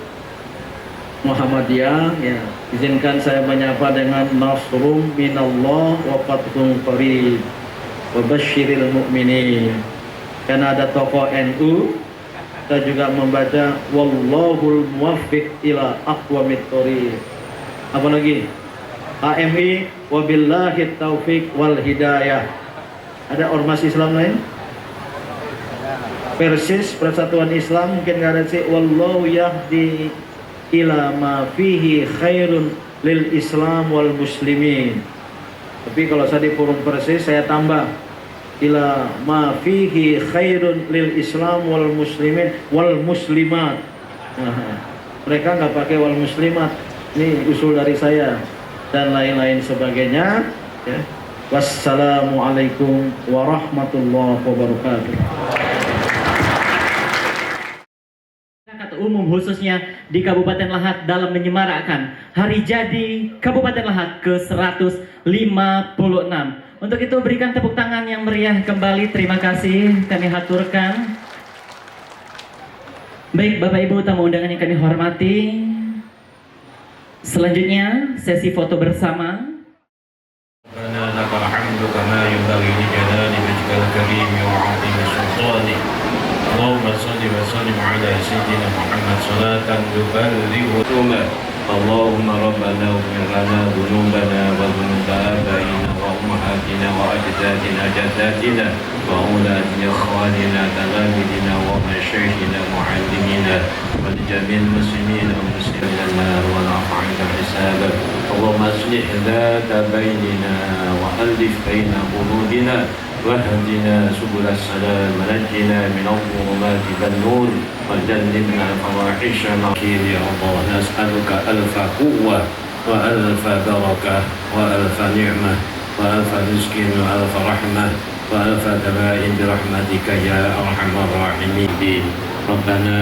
[SPEAKER 6] Muhammadiyah ya, izinkan saya menyapa dengan nasrum minallah wa fathun qarib wa basyiril mu'minin. Karena ada tokoh NU, kita juga membaca wallahul muwaffiq ila aqwamit thoriq. Apalagi AMI wabillahi taufiq wal hidayah. Ada ormas Islam lain? Persis Persatuan Islam mungkin nggak ada sih. Wallahu yahdi ila ma fihi khairun lil Islam wal muslimin. Tapi kalau saya di forum Persis saya tambah ila ma fihi khairun lil Islam wal muslimin wal muslimat. Mereka nggak pakai wal muslimat. Ini usul dari saya dan lain-lain sebagainya ya. Wassalamualaikum warahmatullahi wabarakatuh.
[SPEAKER 1] khususnya di Kabupaten Lahat dalam menyemarakkan Hari Jadi Kabupaten Lahat ke-156. Untuk itu berikan tepuk tangan yang meriah kembali. Terima kasih kami haturkan. Baik Bapak Ibu tamu undangan yang kami hormati, selanjutnya sesi foto bersama.
[SPEAKER 7] ربنا لك الحمد كما ينبغي لجلال وجهك الكريم وعظيم سلطانك اللهم صل وسلم على سيدنا محمد صلاة تبلغ اللهم ربنا اغفر لنا ذنوبنا وذنوب آبائنا وأمهاتنا وأجدادنا جداتنا وأولادنا إخواننا تلاميذنا ومشايخنا معلمينا ولجميع المسلمين والمسلمين النار ونعف عنك حسابك اللهم أصلح ذات بيننا وألف بين قلوبنا واهدنا سبل السلام ونجنا من الظلمات بالنور وجنبنا الفواحش مكير يا الله نسألك ألف قوة وألف بركة وألف نعمة وألف رزق وألف رحمة وألف دواء برحمتك يا أرحم الراحمين ربنا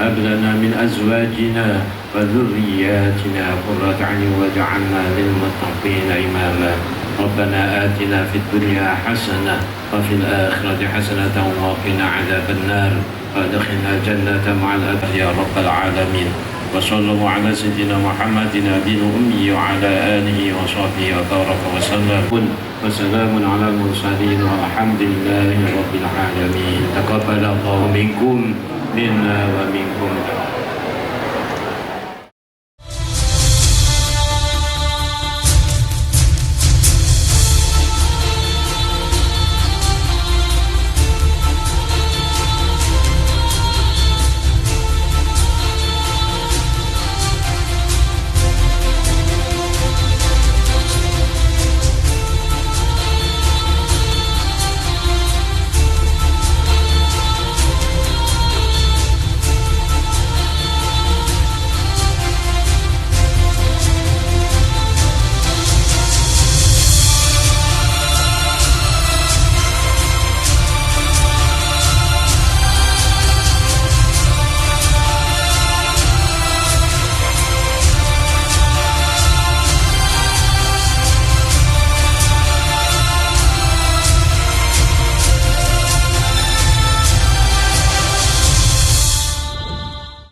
[SPEAKER 7] هب لنا من أزواجنا وذرياتنا قرة أعين واجعلنا للمتقين إماما ربنا آتنا في الدنيا حسنة وفي الآخرة حسنة وقنا عذاب النار وادخلنا الجنة مع الأبرار يا رب العالمين وصلى الله على سيدنا محمد نبي الأمي وعلى آله وصحبه وبارك وسلم وسلام على المرسلين والحمد لله رب العالمين تقبل الله منكم منا ومنكم